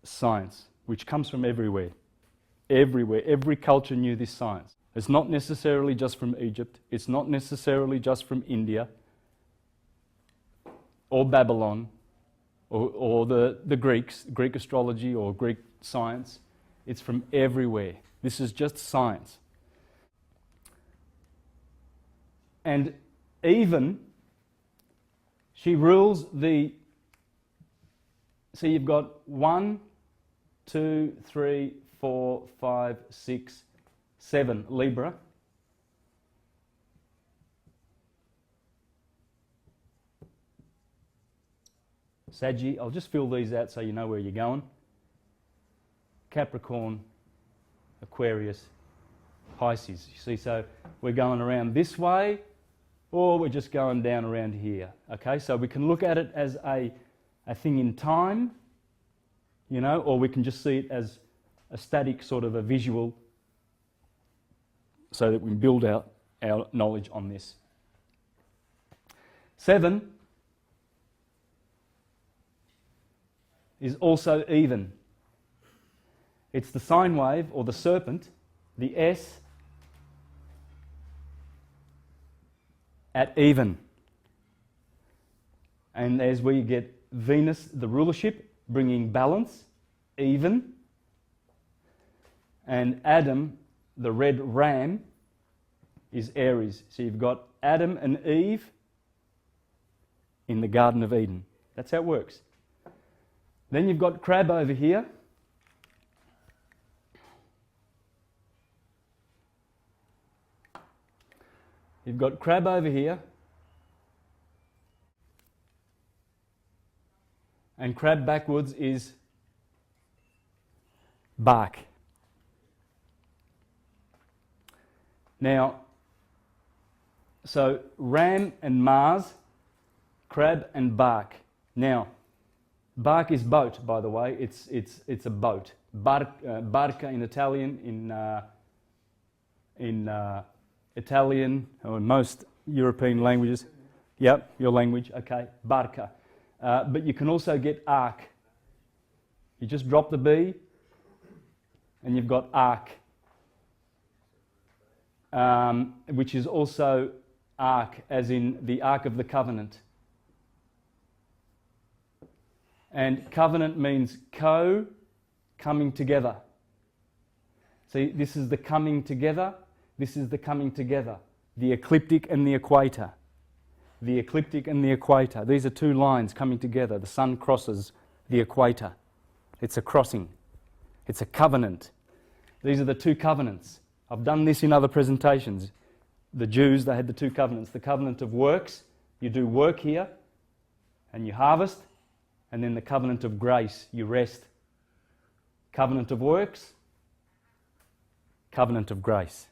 Speaker 1: science, which comes from everywhere. Everywhere. Every culture knew this science. It's not necessarily just from Egypt. It's not necessarily just from India or Babylon or the Greeks, Greek astrology or Greek science. It's from everywhere. This is just science. And even, she rules the... So you've got 1, 2, 3, 4, 5, 6, 7 Libra. Saggy, I'll just fill these out so you know where you're going. Capricorn, Aquarius, Pisces. You see, so we're going around this way, or we're just going down around here. Okay, so we can look at it as a thing in time, you know, or we can just see it as a static sort of a visual so that we can build out our knowledge on this. 7 is also even. It's the sine wave or the serpent, the S at even. And as we get Venus, the rulership, bringing balance, even. And Adam, the red ram, is Aries. So you've got Adam and Eve in the Garden of Eden. That's how it works. Then you've got crab over here. You've got crab over here. And crab backwards is bark. Now, so ram and Mars, crab and bark. Now, bark is boat, by the way. It's a boat. Barca in Italian, in Italian or in most European languages. Yep, your language. Okay, barca. But you can also get ark. You just drop the B, and you've got ark, which is also ark, as in the Ark of the Covenant. And covenant means coming together. See, this is the coming together. This is the coming together. The ecliptic and the equator. The ecliptic and the equator. These are two lines coming together. The sun crosses the equator. It's a crossing. It's a covenant. These are the two covenants. I've done this in other presentations. The Jews, they had the two covenants. The covenant of works. You do work here and you harvest. And then the covenant of grace, you rest. Covenant of works, covenant of grace.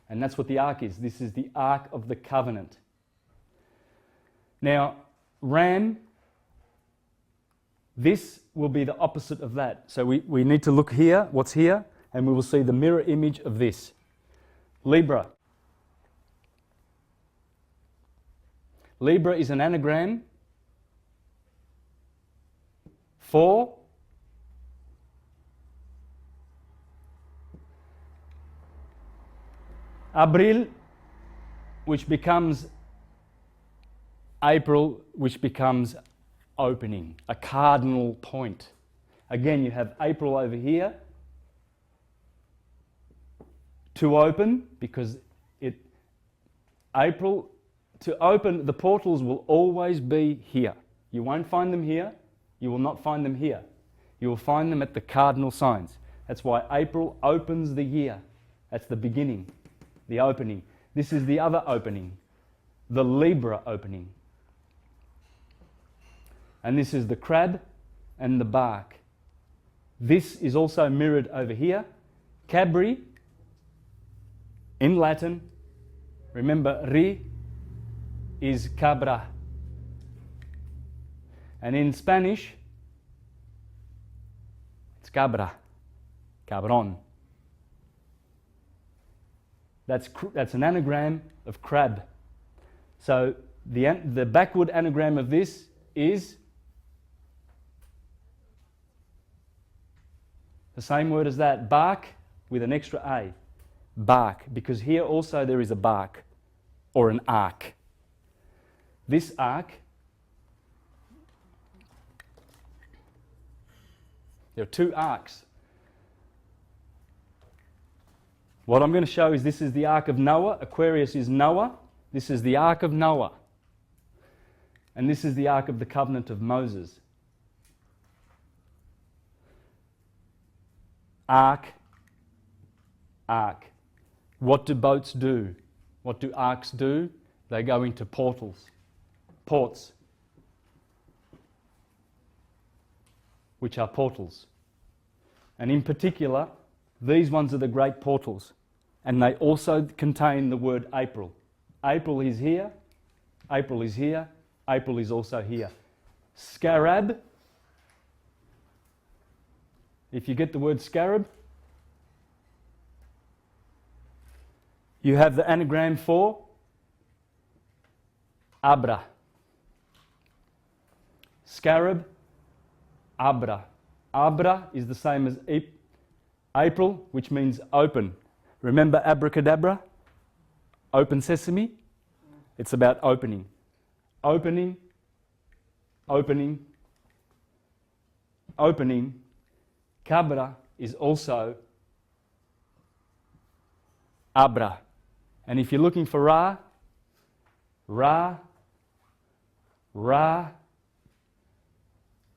Speaker 1: And that's what the ark is. This is the Ark of the Covenant. Now, ram, this will be the opposite of that. So we need to look here, what's here, and we will see the mirror image of this. Libra. Libra is an anagram for Abril, which becomes April, which becomes opening, a cardinal point. Again, you have April over here to open, because April, to open, the portals will always be here. You won't find them here. You will not find them here. You will find them at the cardinal signs. That's why April opens the year. That's the beginning, the opening. This is the other opening, the Libra opening. And this is the crab and the bark. This is also mirrored over here. Cabri, in Latin, remember, ri is cabra. And in Spanish, it's cabra, cabron. That's an anagram of crab. So the backward anagram of this is the same word as that, bark with an extra A. Bark, because here also there is a bark or an ark. This ark, there are two arks. What I'm going to show is this is the Ark of Noah. Aquarius is Noah. This is the Ark of Noah. And this is the Ark of the Covenant of Moses. Ark, ark. What do boats do? What do arks do? They go into portals, ports, which are portals. And in particular, these ones are the great portals. And they also contain the word April. April is here, April is here, April is also here. Scarab, if you get the word scarab, you have the anagram for Abra. Scarab, Abra. Abra is the same as April, which means open. Remember abracadabra? Open sesame? It's about opening. Opening, opening, opening. Cabra is also Abra. And if you're looking for Ra, Ra, Ra,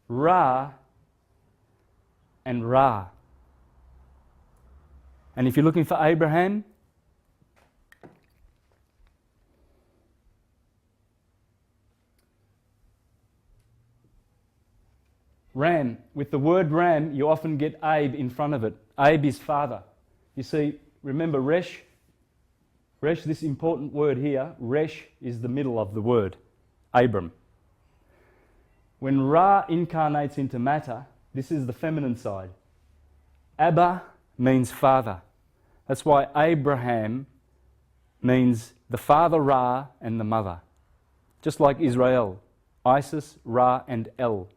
Speaker 1: Ra, and Ra. And if you're looking for Abraham, Ram. With the word Ram, you often get Abe in front of it. Abe is father. You see, remember Resh? Resh, this important word here, Resh is the middle of the word, Abram. When Ra incarnates into matter, this is the feminine side. Abba means father. That's why Abraham means the father Ra and the mother. Just like Israel, Isis, Ra and El.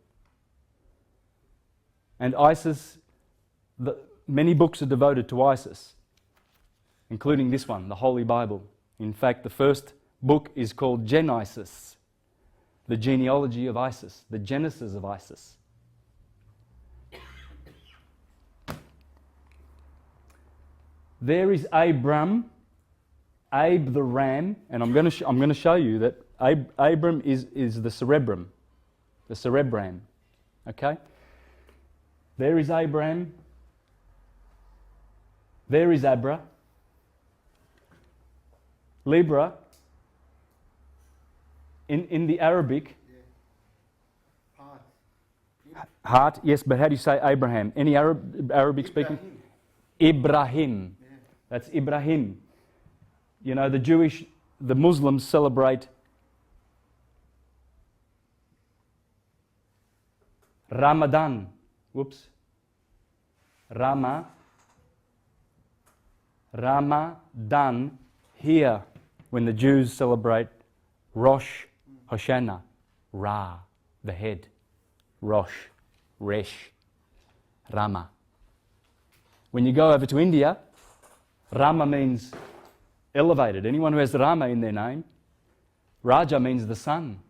Speaker 1: And Isis, many books are devoted to Isis, including this one, the Holy Bible. In fact, the first book is called Genesis, the genealogy of Isis, the genesis of Isis. There is Abram, Abe the ram, and I'm going to show you that Abram is the cerebrum, the cerebram. Okay? There is Abraham. There is Abra. Libra. In the Arabic. Heart, yes, but how do you say Abraham? Any Arabic speaking? Ibrahim. Yeah. That's Ibrahim. You know, the Muslims celebrate Ramadan. Whoops. Ramadan here when the Jews celebrate Rosh Hashanah. Ra, the head. Rosh, Resh, Rama. When you go over to India, Rama means elevated. Anyone who has Rama in their name, Raja means the sun.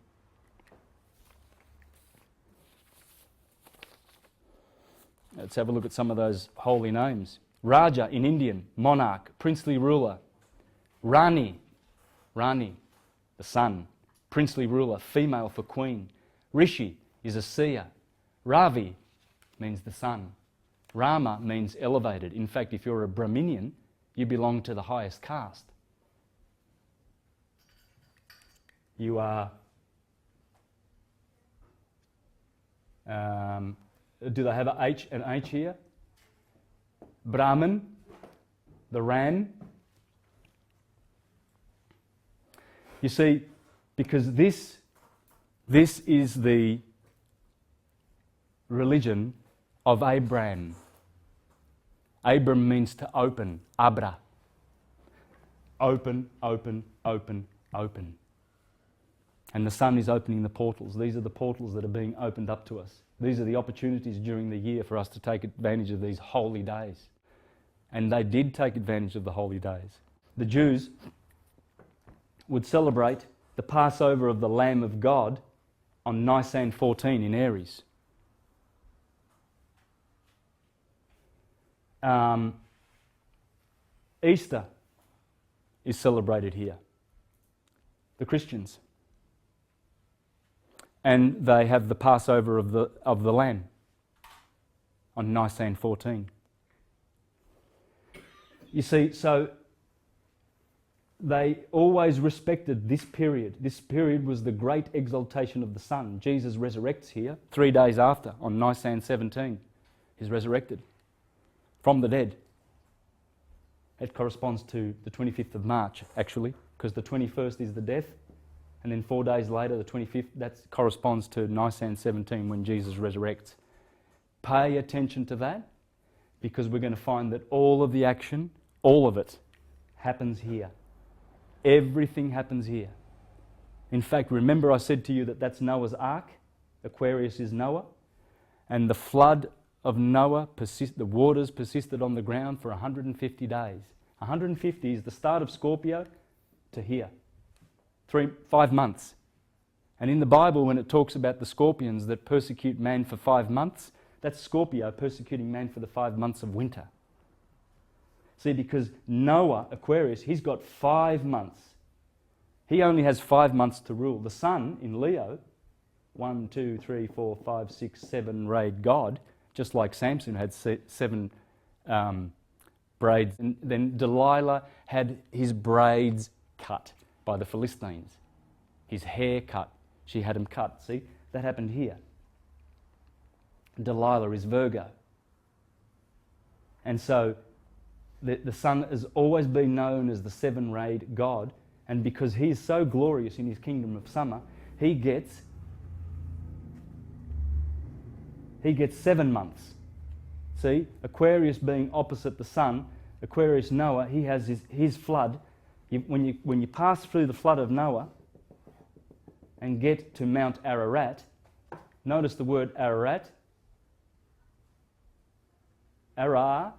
Speaker 1: Let's have a look at some of those holy names. Raja in Indian, monarch, princely ruler. Rani, Rani, the sun, princely ruler, female for queen. Rishi is a seer. Ravi means the sun. Rama means elevated. In fact, if you're a Brahminian, you belong to the highest caste. You are... do they have an H here? Brahman, the ram. You see, because this is the religion of Abraham. Abram means to open, Abra. Open, open, open, open. And the sun is opening the portals. These are the portals that are being opened up to us. These are the opportunities during the year for us to take advantage of these holy days. And they did take advantage of the holy days. The Jews would celebrate the Passover of the Lamb of God on Nisan 14 in Aries. Easter is celebrated here. The Christians. And they have the Passover of the Lamb on Nisan 14. You see, so they always respected this period. This period was the great exaltation of the sun. Jesus resurrects here 3 days after, on Nisan 17. He's resurrected from the dead. It corresponds to the 25th of March, actually, because the 21st is the death, and then 4 days later, the 25th, that corresponds to Nisan 17 when Jesus resurrects. Pay attention to that, because we're going to find that all of the action, all of it, happens here. Everything happens here. In fact, remember I said to you that that's Noah's Ark. Aquarius is Noah. And the flood of Noah, the waters persisted on the ground for 150 days. 150 is the start of Scorpio to here. 5 months. And in the Bible, when it talks about the scorpions that persecute man for 5 months, that's Scorpio persecuting man for the 5 months of winter. See, because Noah, Aquarius, he's got 5 months. He only has 5 months to rule. The sun in Leo, 1, 2, 3, 4, 5, 6, 7 rayed God, just like Samson had 7 braids. And then Delilah had his braids cut by the Philistines. His hair cut. She had him cut. See, that happened here. Delilah is Virgo. And so the sun has always been known as the 7-rayed God, and because he is so glorious in his kingdom of summer, he gets 7 months. See, Aquarius being opposite the sun, Aquarius Noah, he has his flood. When you pass through the flood of Noah and get to Mount Ararat, notice the word Ararat. Ara,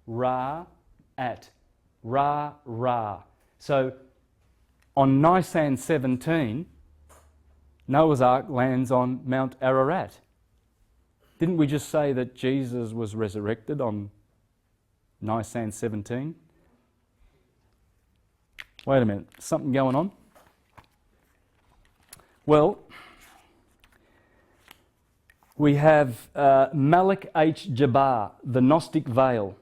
Speaker 1: Ra, at. Ra, Ra. So on Nisan 17, Noah's Ark lands on Mount Ararat. Didn't we just say that Jesus was resurrected on Nisan 17? Wait a minute, something going on? Well, we have Malik H. Jabbar, the Gnostic Veil.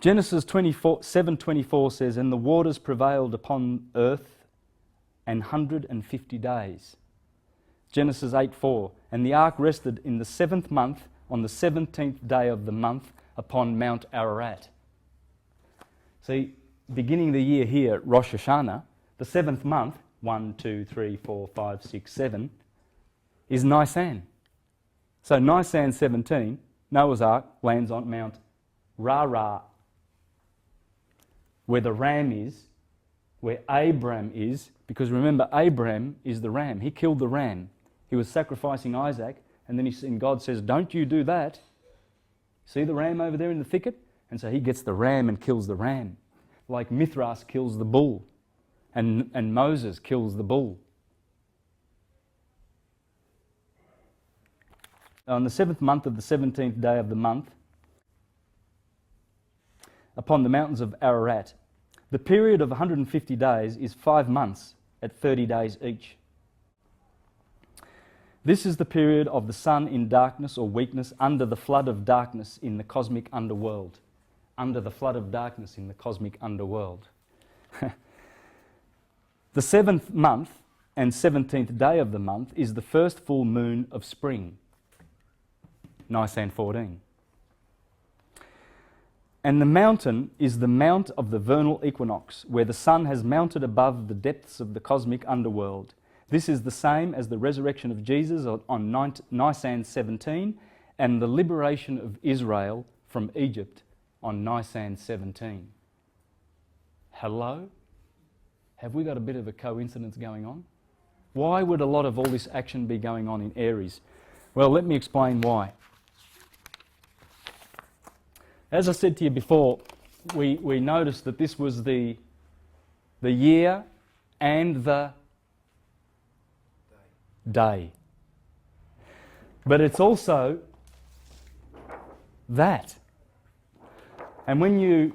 Speaker 1: Genesis 7:24 says, "And the waters prevailed upon earth 150 days." Genesis 8:4, "And the ark rested in the 7th month on the 17th day of the month upon Mount Ararat." See, beginning the year here, Rosh Hashanah, the 7th month, 1, 2, 3, 4, 5, 6, 7, is Nisan. So Nisan 17, Noah's Ark lands on Mount Ra, where the ram is, where Abraham is, because remember, Abraham is the ram. He killed the ram. He was sacrificing Isaac, and then God says, "Don't you do that. See the ram over there in the thicket?" And so he gets the ram and kills the ram. Like Mithras kills the bull, and Moses kills the bull. On the 7th month of the 17th day of the month, upon the mountains of Ararat. The period of 150 days is 5 months at 30 days each. This is the period of the sun in darkness or weakness under the flood of darkness in the cosmic underworld. Under the flood of darkness in the cosmic underworld. The 7th month and 17th day of the month is the first full moon of spring. Nisan 14. And the mountain is the mount of the vernal equinox, where the sun has mounted above the depths of the cosmic underworld. This is the same as the resurrection of Jesus on Nisan 17 and the liberation of Israel from Egypt on Nisan 17. Hello? Have we got a bit of a coincidence going on? Why would a lot of all this action be going on in Aries? Well, let me explain why. As I said to you before, we noticed that this was the the year, and the day. But it's also that. And when you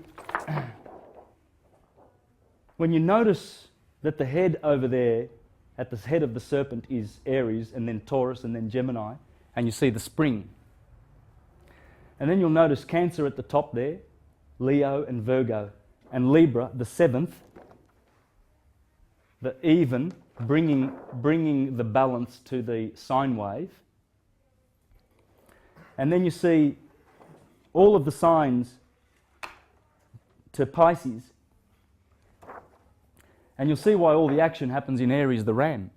Speaker 1: notice that the head over there, at the head of the serpent, is Aries, and then Taurus, and then Gemini, and you see the spring. And then you'll notice Cancer at the top there, Leo and Virgo, and Libra, the seventh, the even, bringing the balance to the sine wave. And then you see all of the signs to Pisces. And you'll see why all the action happens in Aries, the ram.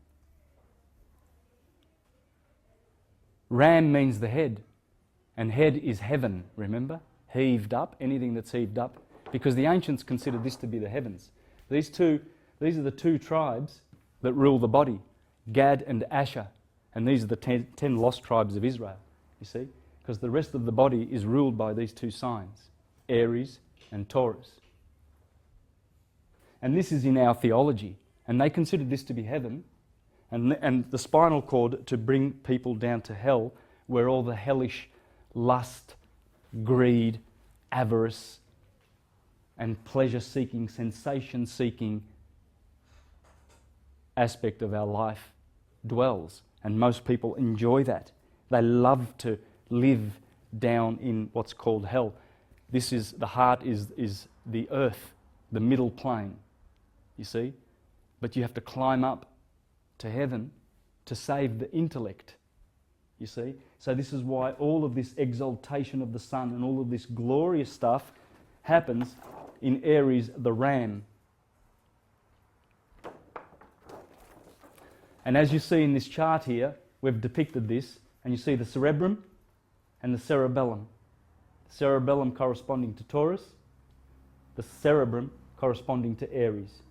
Speaker 1: Ram means the head, and head is heaven, remember? Heaved up, anything that's heaved up, because the ancients considered this to be the heavens. These are the two tribes that rule the body, Gad and Asher, and these are the 10 lost tribes of Israel, you see? Because the rest of the body is ruled by these two signs, Aries and Taurus. And this is in our theology, and they considered this to be heaven, and the spinal cord to bring people down to hell, where all the hellish lust, greed, avarice, and pleasure-seeking, sensation-seeking aspect of our life dwells. And most people enjoy that. They love to live down in what's called hell. This is, the heart is the earth, the middle plane, you see? But you have to climb up to heaven to save the intellect, you see? So this is why all of this exaltation of the sun and all of this glorious stuff happens in Aries, the ram. And as you see in this chart here, we've depicted this, and you see the cerebrum and the cerebellum. The cerebellum corresponding to Taurus, the cerebrum corresponding to Aries.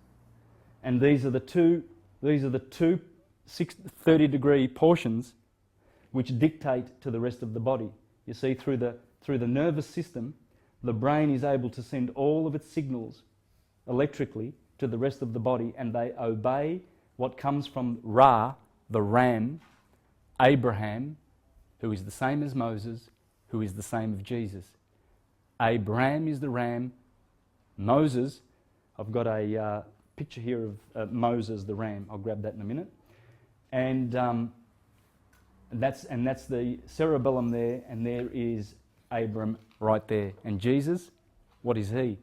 Speaker 1: And these are the two 30-degree portions which dictate to the rest of the body. You see, through the nervous system, the brain is able to send all of its signals electrically to the rest of the body, and they obey what comes from Ra, the ram, Abraham, who is the same as Moses, who is the same as Jesus. Abraham is the ram. Moses, I've got a picture here of Moses the ram. I'll grab that in a minute. And that's the cerebellum there, and there is Abram right there. And Jesus, what is he?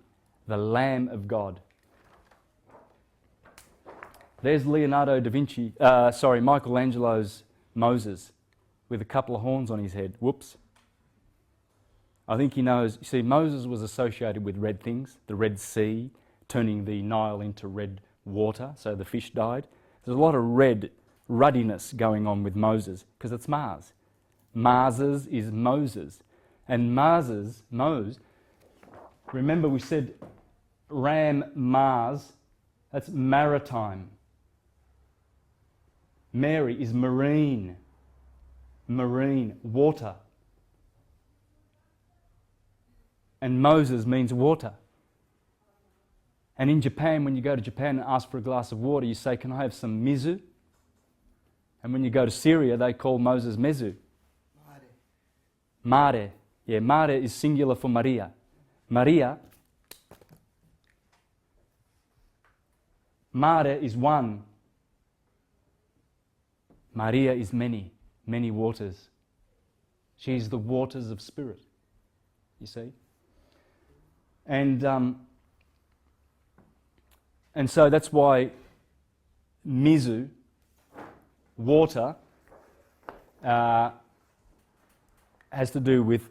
Speaker 1: The Lamb of God. There's Michelangelo's Moses with a couple of horns on his head. Whoops. I think he knows. You see, Moses was associated with red things, the Red Sea, turning the Nile into red water, so the fish died. There's a lot of ruddiness going on with Moses, because it's Mars. Mars is Moses. And Moses, remember we said Ram Mars, that's maritime. Mary is marine, water. And Moses means water. And in Japan, when you go to Japan and ask for a glass of water, you say, "Can I have some mizu?" And when you go to Syria, they call Moses Mezu. Mare. Yeah, Mare is singular for Maria. Maria, Mare is one. Maria is many, many waters. She is the waters of spirit, you see. And so that's why Mizu, water, has to do with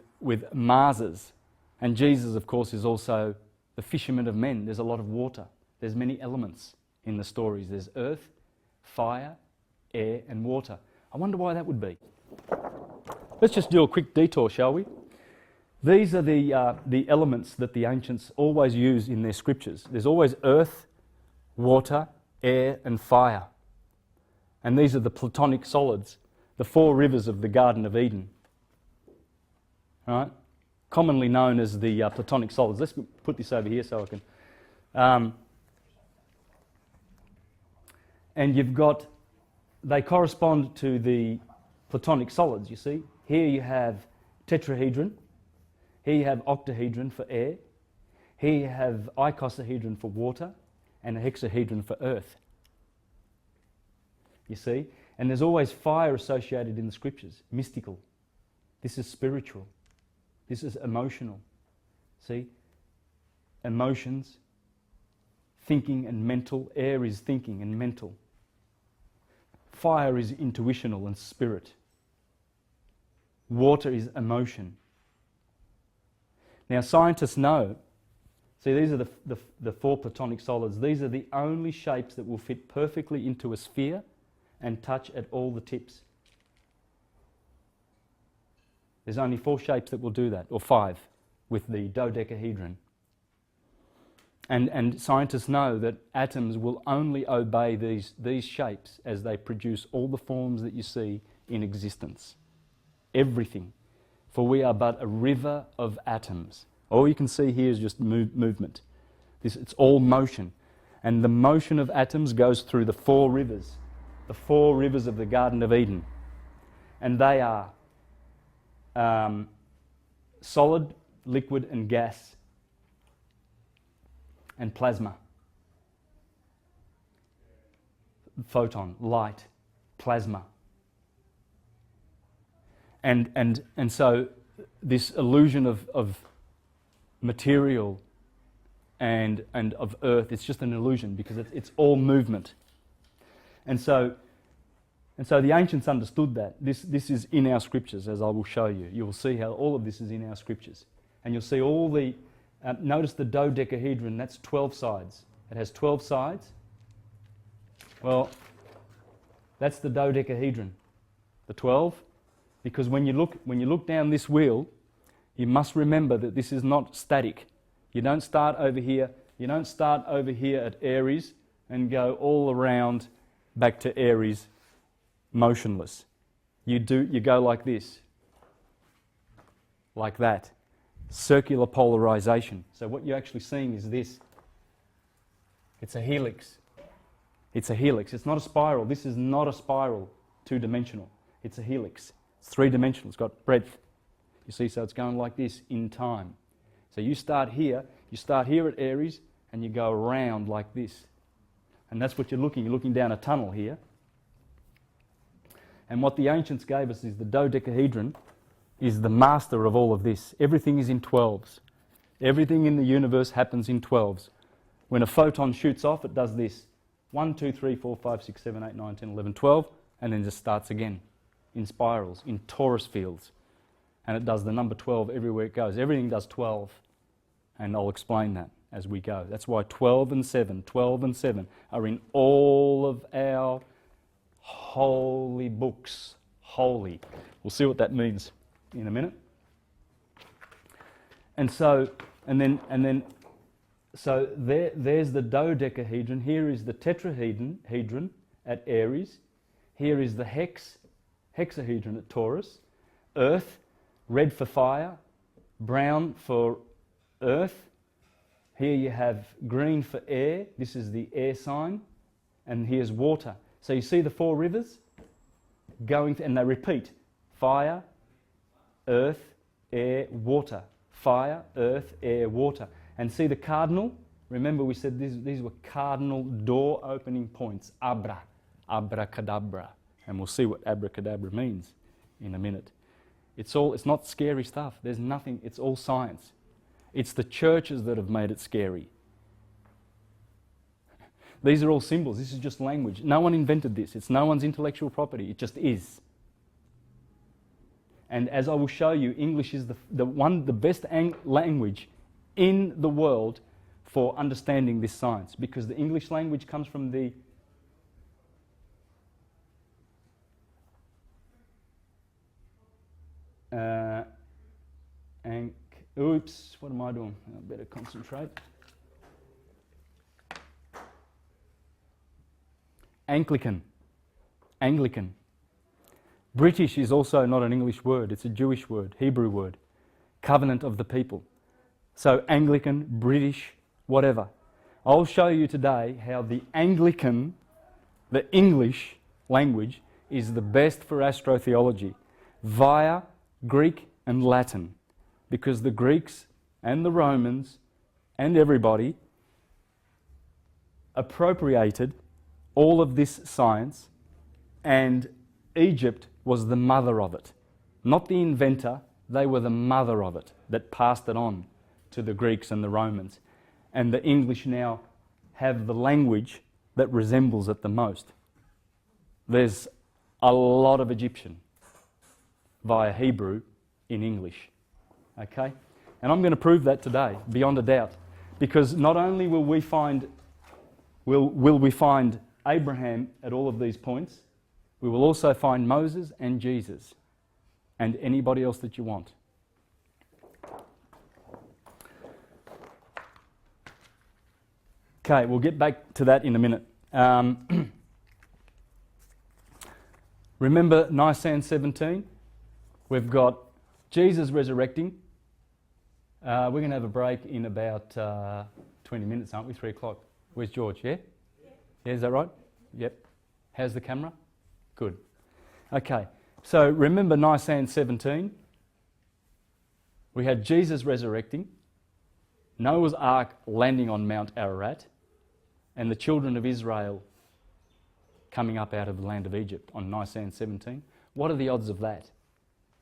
Speaker 1: Marses. And Jesus, of course, is also the fisherman of men. There's a lot of water. There's many elements in the stories. There's earth, fire, air, and water. I wonder why that would be. Let's just do a quick detour, shall we? These are the elements that the ancients always use in their scriptures. There's always earth, water, air, and fire. And these are the Platonic solids, the 4 rivers of the Garden of Eden. All right? Commonly known as the Platonic solids. Let's put this over here so I can... And you've got, they correspond to the Platonic solids, you see. Here you have tetrahedron. Here you have octahedron for air. Here you have icosahedron for water and a hexahedron for earth. You see? And there's always fire associated in the scriptures, mystical. This is spiritual. This is emotional. See? Emotions, thinking and mental. Air is thinking and mental. Fire is intuitional and spirit. Water is emotion. Now scientists know, see, these are the four Platonic solids. These are the only shapes that will fit perfectly into a sphere and touch at all the tips. There's only 4 shapes that will do that, or 5, with the dodecahedron. And scientists know that atoms will only obey these shapes as they produce all the forms that you see in existence. Everything. For we are but a river of atoms. All you can see here is just movement. It's all motion. And the motion of atoms goes through the 4 rivers. The 4 rivers of the Garden of Eden. And they are solid, liquid and gas. And plasma. Photon, light, plasma. And so this illusion of material and of earth, it's just an illusion because it's all movement. And so the ancients understood that. This is in our scriptures, as I will show you. You will see how all of this is in our scriptures. And you'll see all the... notice the dodecahedron, that's 12 sides. It has 12 sides. Well, that's the dodecahedron, the 12. Because when you look down this wheel, you must remember that this is not static. You don't start over here. You don't start over here at Aries and go all around back to Aries, motionless. You go like this, like that. Circular polarization. So what you're actually seeing is this. It's a helix. It's a helix. It's not a spiral. This is not a spiral, 2-dimensional. It's a helix. It's 3-dimensional. It's got breadth. You see, so it's going like this in time. So you start here at Aries, and you go around like this. And that's what you're looking down a tunnel here. And what the ancients gave us is the dodecahedron is the master of all of this. Everything is in 12s. Everything in the universe happens in 12s. When a photon shoots off, it does this. 1, 2, 3, 4, 5, 6, 7, 8, 9, 10, 11, 12, and then just starts again in spirals, in torus fields. And it does the number 12 everywhere it goes. Everything does 12. And I'll explain that as we go. That's why 12 and 7 are in all of our holy books. Holy. We'll see what that means in a minute. And so, so there's the dodecahedron. Here is the tetrahedron at Aries. Here is the hexahedron at Taurus. Earth, red for fire, brown for earth. Here you have green for air. This is the air sign. And here's water. So you see the 4 rivers going, and they repeat. Fire, earth, air, water. Fire, earth, air, water. And see the cardinal? Remember we said these were cardinal door opening points. Abracadabra. And we'll see what abracadabra means in a minute. It's not scary stuff. There's nothing, it's all science. It's the churches that have made it scary. These are all symbols. This is just language. No one invented this. It's no one's intellectual property. It just is. And as I will show you, English is the best language in the world for understanding this science, because the English language comes from the oops, what am I doing? I better concentrate. Anglican. British is also not an English word, it's a Jewish word, Hebrew word. Covenant of the people. So Anglican, British, whatever. I'll show you today how the Anglican The English language is the best for astrotheology via Greek and Latin, because the Greeks and the Romans and everybody appropriated all of this science, and Egypt was the mother of it. Not the inventor, they were the mother of it that passed it on to the Greeks and the Romans. And the English now have the language that resembles it the most. There's a lot of Egyptian via Hebrew in English. Okay? And I'm going to prove that today, beyond a doubt. Because not only will we find Abraham at all of these points, we will also find Moses and Jesus and anybody else that you want. Okay, we'll get back to that in a minute. Remember Nisan 17? We've got Jesus resurrecting. We're going to have a break in about 20 minutes, aren't we? 3 o'clock. Where's George? Yeah? Yeah, is that right? Yep. How's the camera? Good. Okay, so remember Nisan 17? We had Jesus resurrecting, Noah's Ark landing on Mount Ararat, and the children of Israel coming up out of the land of Egypt on Nisan 17. What are the odds of that?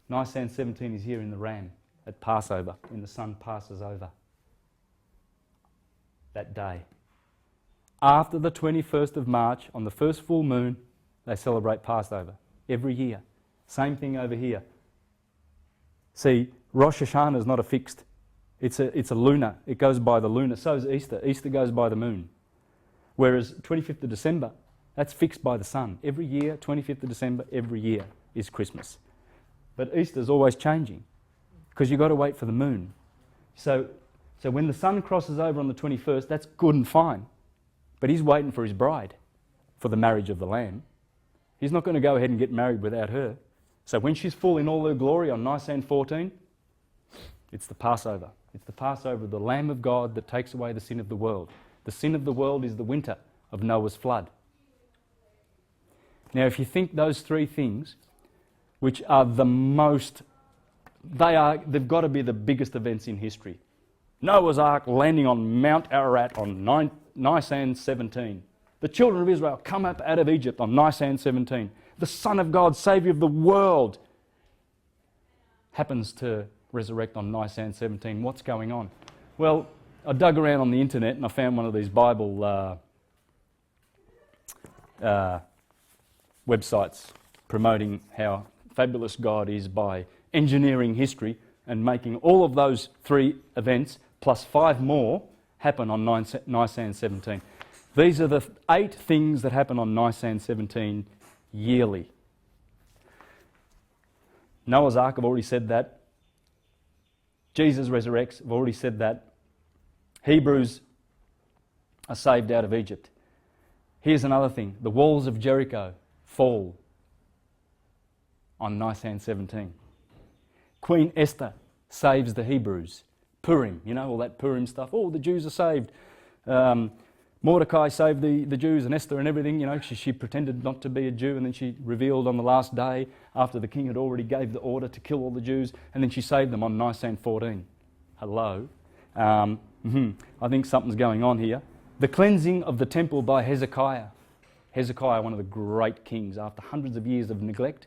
Speaker 1: Nisan 17 is here in the Ram at Passover, when the sun passes over that day. After the 21st of March, on the first full moon, they celebrate Passover every year. Same thing over here. See, Rosh Hashanah is not a fixed. It's a lunar. It goes by the lunar. So is Easter. Easter goes by the moon. Whereas 25th of December, that's fixed by the sun. Every year, 25th of December, every year is Christmas. But Easter's always changing because you've got to wait for the moon. So when the sun crosses over on the 21st, that's good and fine. But he's waiting for his bride for the marriage of the Lamb. He's not going to go ahead and get married without her. So when she's full in all her glory on Nisan 14, it's the Passover. It's the Passover of the Lamb of God that takes away the sin of the world. The sin of the world is the winter of Noah's flood. Now, if you think those three things, which are the most, they've got to be the biggest events in history. Noah's Ark landing on Mount Ararat on Nisan 17. The children of Israel come up out of Egypt on Nisan 17. The Son of God, Saviour of the world, happens to resurrect on Nisan 17. What's going on? Well, I dug around on the internet and I found one of these Bible websites promoting how fabulous God is by engineering history and making all of those three events plus 5 more happen on Nisan 17. These are the 8 things that happen on Nisan 17 yearly. Noah's Ark, I've already said that. Jesus resurrects, I've already said that. Hebrews are saved out of Egypt. Here's another thing. The walls of Jericho fall on Nisan 17. Queen Esther saves the Hebrews. Purim, you know, all that Purim stuff. Oh, the Jews are saved. Mordecai saved the Jews and Esther and everything. You know, she pretended not to be a Jew, and then she revealed on the last day after the king had already gave the order to kill all the Jews, and then she saved them on Nisan 14. Hello. I think something's going on here. The cleansing of the temple by Hezekiah. Hezekiah, one of the great kings, after hundreds of years of neglect,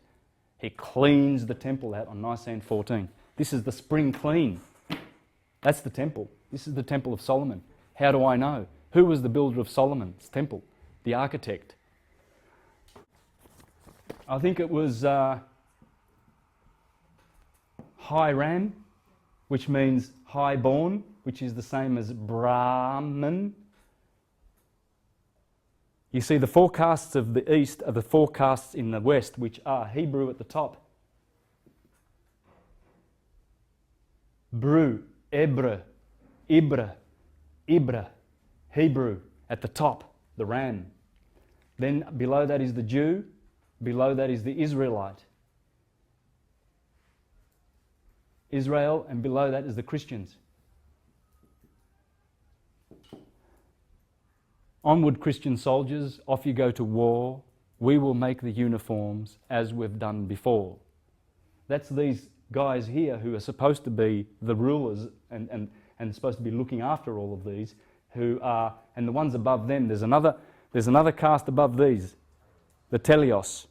Speaker 1: he cleans the temple out on Nisan 14. This is the spring clean. That's the temple. This is the temple of Solomon. How do I know? Who was the builder of Solomon's temple? The architect. I think it was Hiram, which means high-born, which is the same as Brahman. You see, the forecasts of the east are the forecasts in the west, which are Hebrew at the top. Bru, Ebra, Ibra, Ibra, Hebrew at the top, the Ram. Then below that is the Jew, below that is the Israelite. Israel, and below that is the Christians. Onward, Christian soldiers, off you go to war. We will make the uniforms as we've done before. That's these guys here who are supposed to be the rulers and supposed to be looking after all of these, who are, and the ones above them, there's another caste above these, the teleos.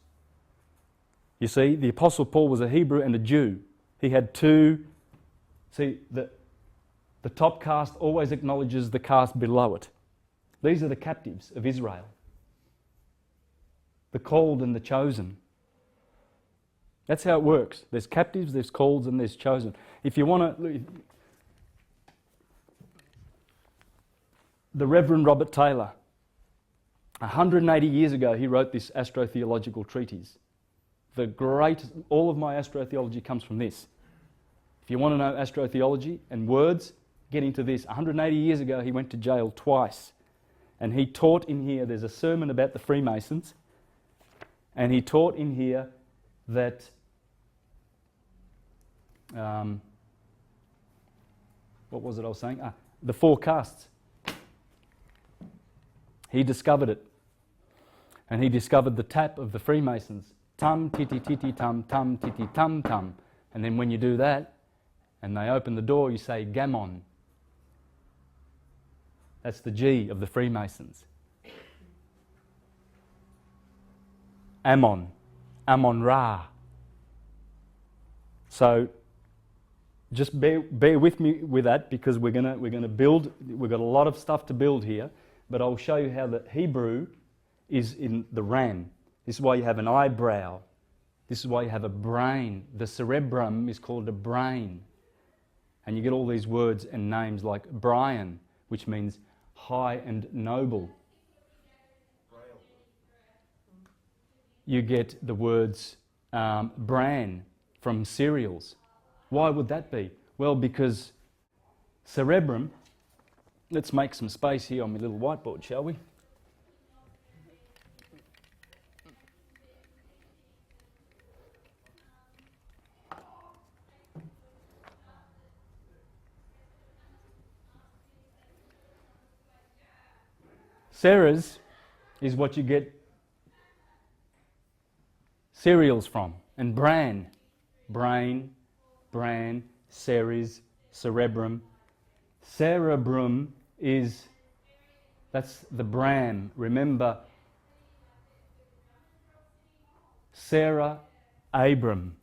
Speaker 1: You see, the Apostle Paul was a Hebrew and a Jew. He had two. See, the top caste always acknowledges the caste below it. These are the captives of Israel. The called and the chosen. That's how it works. There's captives, there's called, and there's chosen. If you want to... The Reverend Robert Taylor, 180 years ago, he wrote this astrotheological treatise. All of my astrotheology comes from this. If you want to know astrotheology and words, get into this. 180 years ago, he went to jail twice. And he taught in here, there's a sermon about the Freemasons, and he taught in here that what was it I was saying? The four castes. He discovered it. And he discovered the tap of the Freemasons. Tum, titty, titty, tum, titty, tum, tum. And then when you do that, and they open the door, you say gammon. That's the G of the Freemasons. Ammon. Ammon-Ra. So just bear with me with that, because we're gonna build. We've got a lot of stuff to build here, but I'll show you how the Hebrew is in the ram. This is why you have an eyebrow. This is why you have a brain. The cerebrum is called a brain. And you get all these words and names like Brian, which means high and noble. You get the words bran from cereals. Why would that be? Well, because cerebrum, let's make some space here on my little whiteboard, shall we? Ceres is what you get cereals from. And bran, brain, bran, ceres, cerebrum. Cerebrum that's the bran. Remember, Sarah, Abram.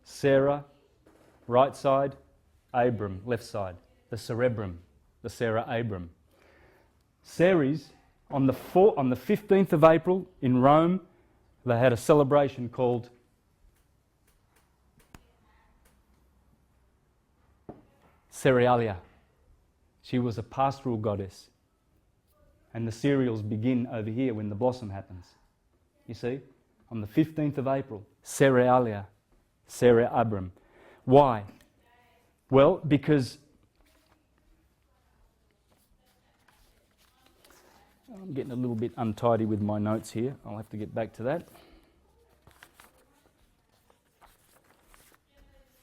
Speaker 1: Sarah, right side, Abram, left side. The cerebrum, the Sarah, Abram. Ceres, on the 15th of April in Rome, they had a celebration called Cerealia. She was a pastoral goddess. And the cereals begin over here when the blossom happens. You see? On the 15th of April, Cerealia, Sarah Abram. Why? Well, because I'm getting a little bit untidy with my notes here. I'll have to get back to that.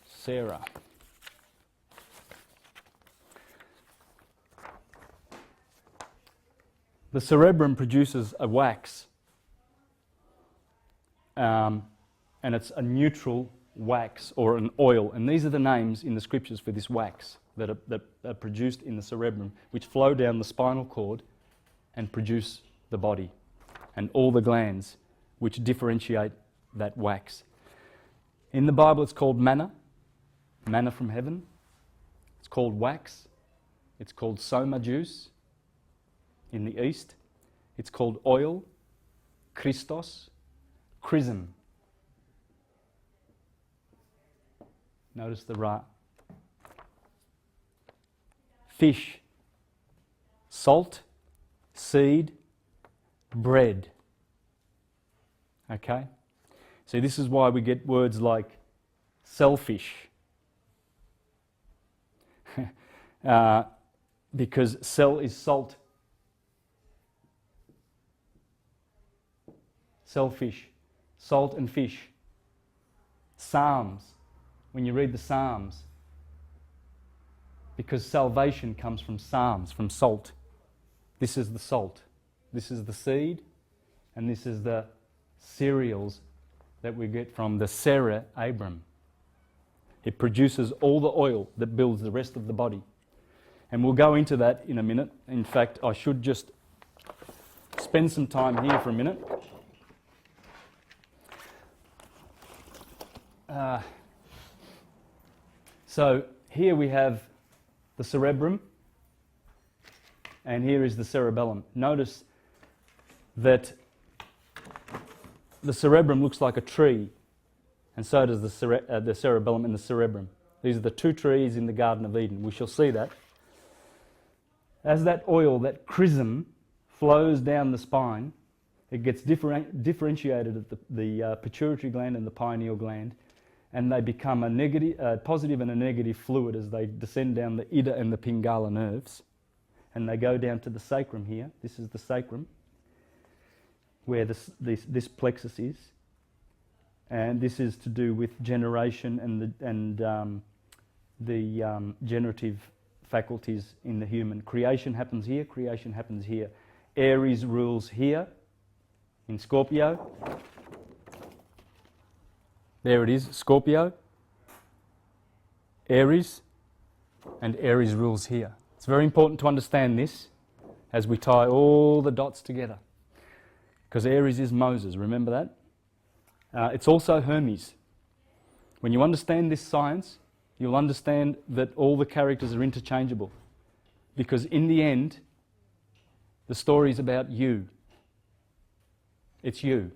Speaker 1: Sarah. The cerebrum produces a wax, and it's a neutral wax or an oil. And these are the names in the scriptures for this wax that are produced in the cerebrum, which flow down the spinal cord and produce the body and all the glands which differentiate that wax. In the Bible it's called manna, manna from heaven. It's called wax. It's called soma juice in the East. It's called oil, Christos, chrism. Notice the ra. Fish, salt, seed, bread. Okay? So this is why we get words like selfish. Because sel is salt. Selfish. Salt and fish. Psalms. When you read the Psalms. Because salvation comes from psalms, from salt. This is the salt. This is the seed, and this is the cereals that we get from the cerebrum. It produces all the oil that builds the rest of the body. And we'll go into that in a minute. In fact, I should just spend some time here for a minute. So here we have the cerebrum, and here is the cerebellum. Notice that the cerebrum looks like a tree, and so does the cerebellum and the cerebrum. These are the two trees in the Garden of Eden. We shall see that. As that oil, that chrism, flows down the spine, it gets differentiated at the pituitary gland and the pineal gland, and they become a positive and a negative fluid as they descend down the Ida and the Pingala nerves. And they go down to the sacrum here. This is the sacrum, where this plexus is. And this is to do with generation and the generative faculties in the human. Creation happens here, creation happens here. Aries rules here in Scorpio. There it is, Scorpio, Aries, and Aries rules here. It's very important to understand this as we tie all the dots together, because Aries is Moses, remember that? It's also Hermes. When you understand this science, you'll understand that all the characters are interchangeable, because in the end, the story is about you. It's you.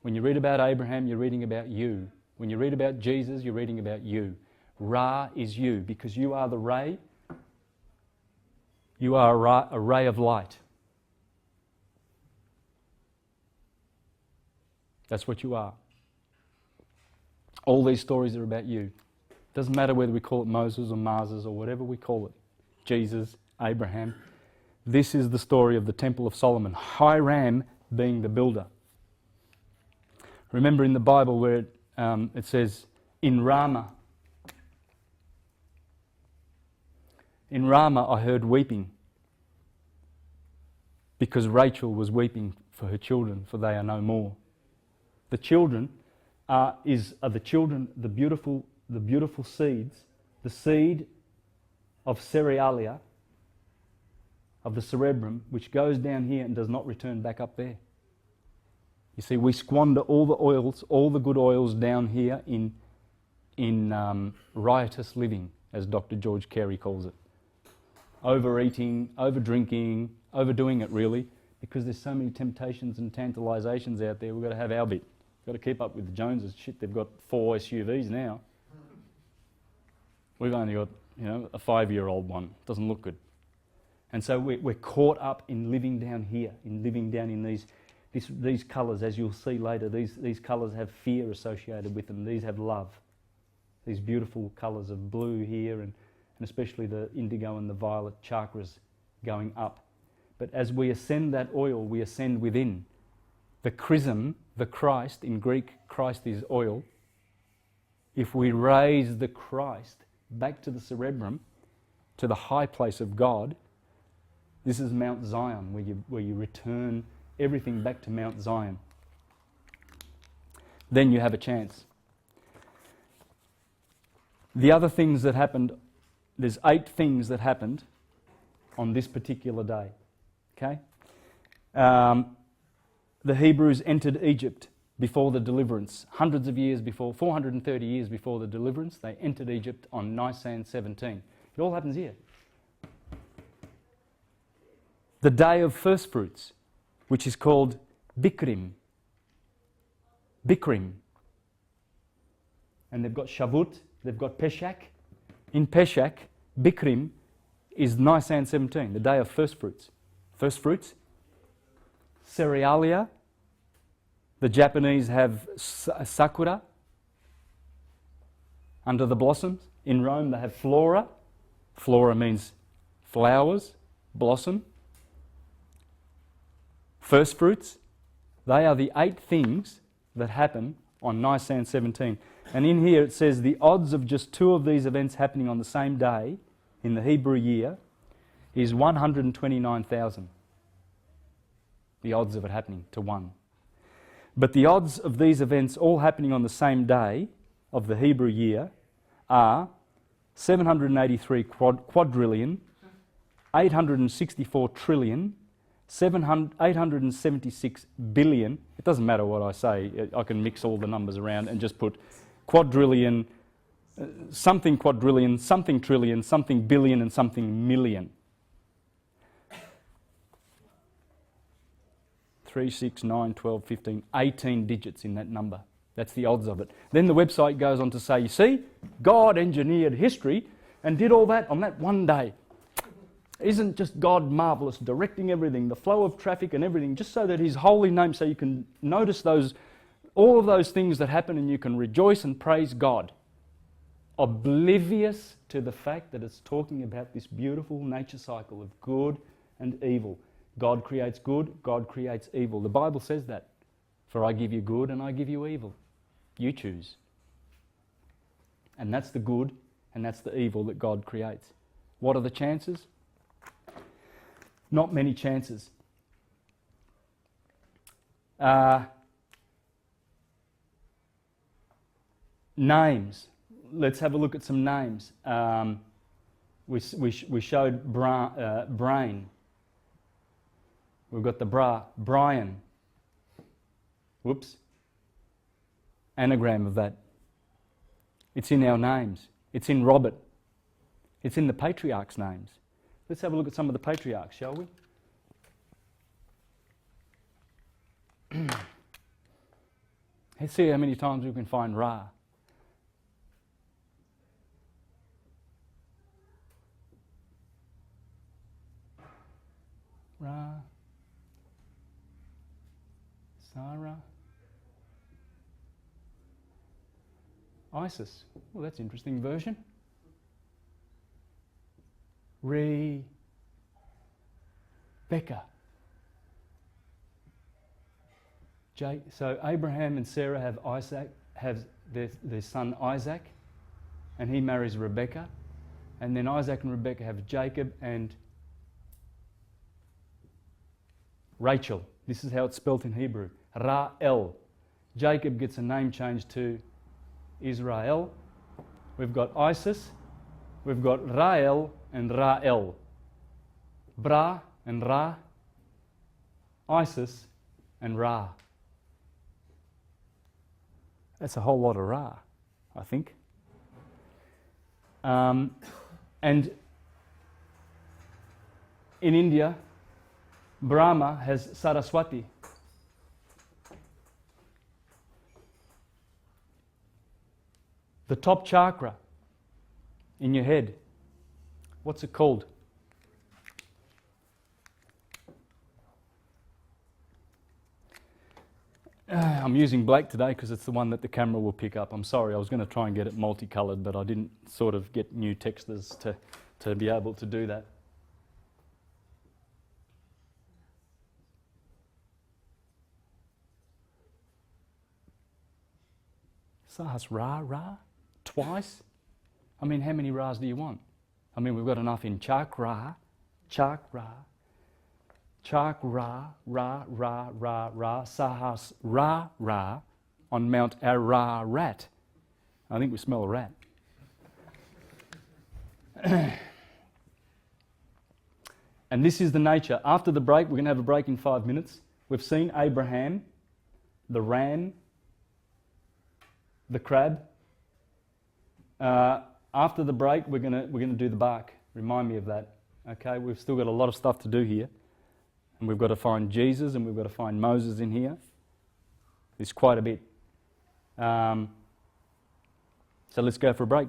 Speaker 1: When you read about Abraham, you're reading about you. When you read about Jesus, you're reading about you. Ra is you, because you are the ray. You are a ray of light. That's what you are. All these stories are about you. Doesn't matter whether we call it Moses or Mars or whatever we call it. Jesus, Abraham. This is the story of the Temple of Solomon. Hiram being the builder. Remember in the Bible where it says, in Ramah I heard weeping, because Rachel was weeping for her children, for they are no more. The children are the beautiful seeds, the seed of cerealia, of the cerebrum, which goes down here and does not return back up there. You see, we squander all the oils, all the good oils down here in riotous living, as Dr. George Carey calls it. Overeating, over-drinking, overdoing it really, because there's so many temptations and tantalisations out there. We've got to have our bit. We've got to keep up with the Joneses. Shit, they've got 4 SUVs now. We've only got, a 5-year-old one. Doesn't look good. And so we're caught up in living down here, in living down in these colours, as you'll see later. These colours have fear associated with them. These have love. These beautiful colours of blue here, and especially the indigo and the violet chakras going up. But as we ascend that oil, we ascend within. The chrism, the Christ, in Greek, Christ is oil. If we raise the Christ back to the cerebrum, to the high place of God, this is Mount Zion, where you return everything back to Mount Zion. Then you have a chance. The other things that happened, there's 8 things that happened on this particular day. Okay? The Hebrews entered Egypt before the deliverance. Hundreds of years before, 430 years before the deliverance, they entered Egypt on Nisan 17. It all happens here. The day of first fruits, which is called Bikrim. Bikrim. And they've got Shavuot, they've got Peshach. In Peshach, Bikrim is Nisan 17, the day of first fruits. First fruits, cerealia. The Japanese have sakura, under the blossoms. In Rome they have flora. Flora means flowers, blossom. First fruits, they are the 8 things that happen on Nisan 17. And in here it says the odds of just 2 of these events happening on the same day in the Hebrew year is 129,000. the odds of it happening, to 1. But the odds of these events all happening on the same day of the Hebrew year are 783 quadrillion, 864 trillion, 876 billion. It doesn't matter what I say, I can mix all the numbers around and just put quadrillion, something quadrillion, something trillion, something billion, and something million. 3, 6, 9, 12, 15, 18 digits in that number. That's the odds of it. Then the website goes on to say, you see, God engineered history and did all that on that one day. Isn't just God marvellous, directing everything, the flow of traffic and everything, just so that His holy name, so you can notice those, all of those things that happen and you can rejoice and praise God. Oblivious to the fact that it's talking about this beautiful nature cycle of good and evil. God creates good, God creates evil. The Bible says that. For I give you good and I give you evil. You choose. And that's the good and that's the evil that God creates. What are the chances? Not many chances. Names. Let's have a look at some names. We showed brain. We've got the Brian. Whoops. Anagram of that. It's in our names. It's in Robert. It's in the patriarchs' names. Let's have a look at some of the patriarchs, shall we? Let's see how many times we can find Ra. Ra. Sarah. Isis. Well, that's an interesting version. Rebecca. So Abraham and Sarah have Isaac, have their son Isaac, and he marries Rebecca, and then Isaac and Rebecca have Jacob and Rachel. This is how it's spelt in Hebrew. Ra'el. Jacob gets a name change to Israel. We've got Isis. We've got Rael and Ra'el. Bra and Ra. Isis and Ra. That's a whole lot of Ra, I think. And in India, Brahma has Saraswati. The top chakra in your head, what's it called? I'm using black today because it's the one that the camera will pick up. I'm sorry, I was going to try and get it multicoloured, but I didn't sort of get new textures to be able to do that. Sahas Ra? Twice? I mean, how many Ra's do you want? I mean, we've got enough in Chakra, Ra, Sahas Ra on Mount Ararat. I think we smell a rat. And this is the nature. After the break, we're going to have a break in 5 minutes. We've seen Abraham, the ram, the crab. After the break, we're gonna do the bark. Remind me of that. Okay, we've still got a lot of stuff to do here, and we've got to find Jesus, and we've got to find Moses in here. There's quite a bit. So let's go for a break.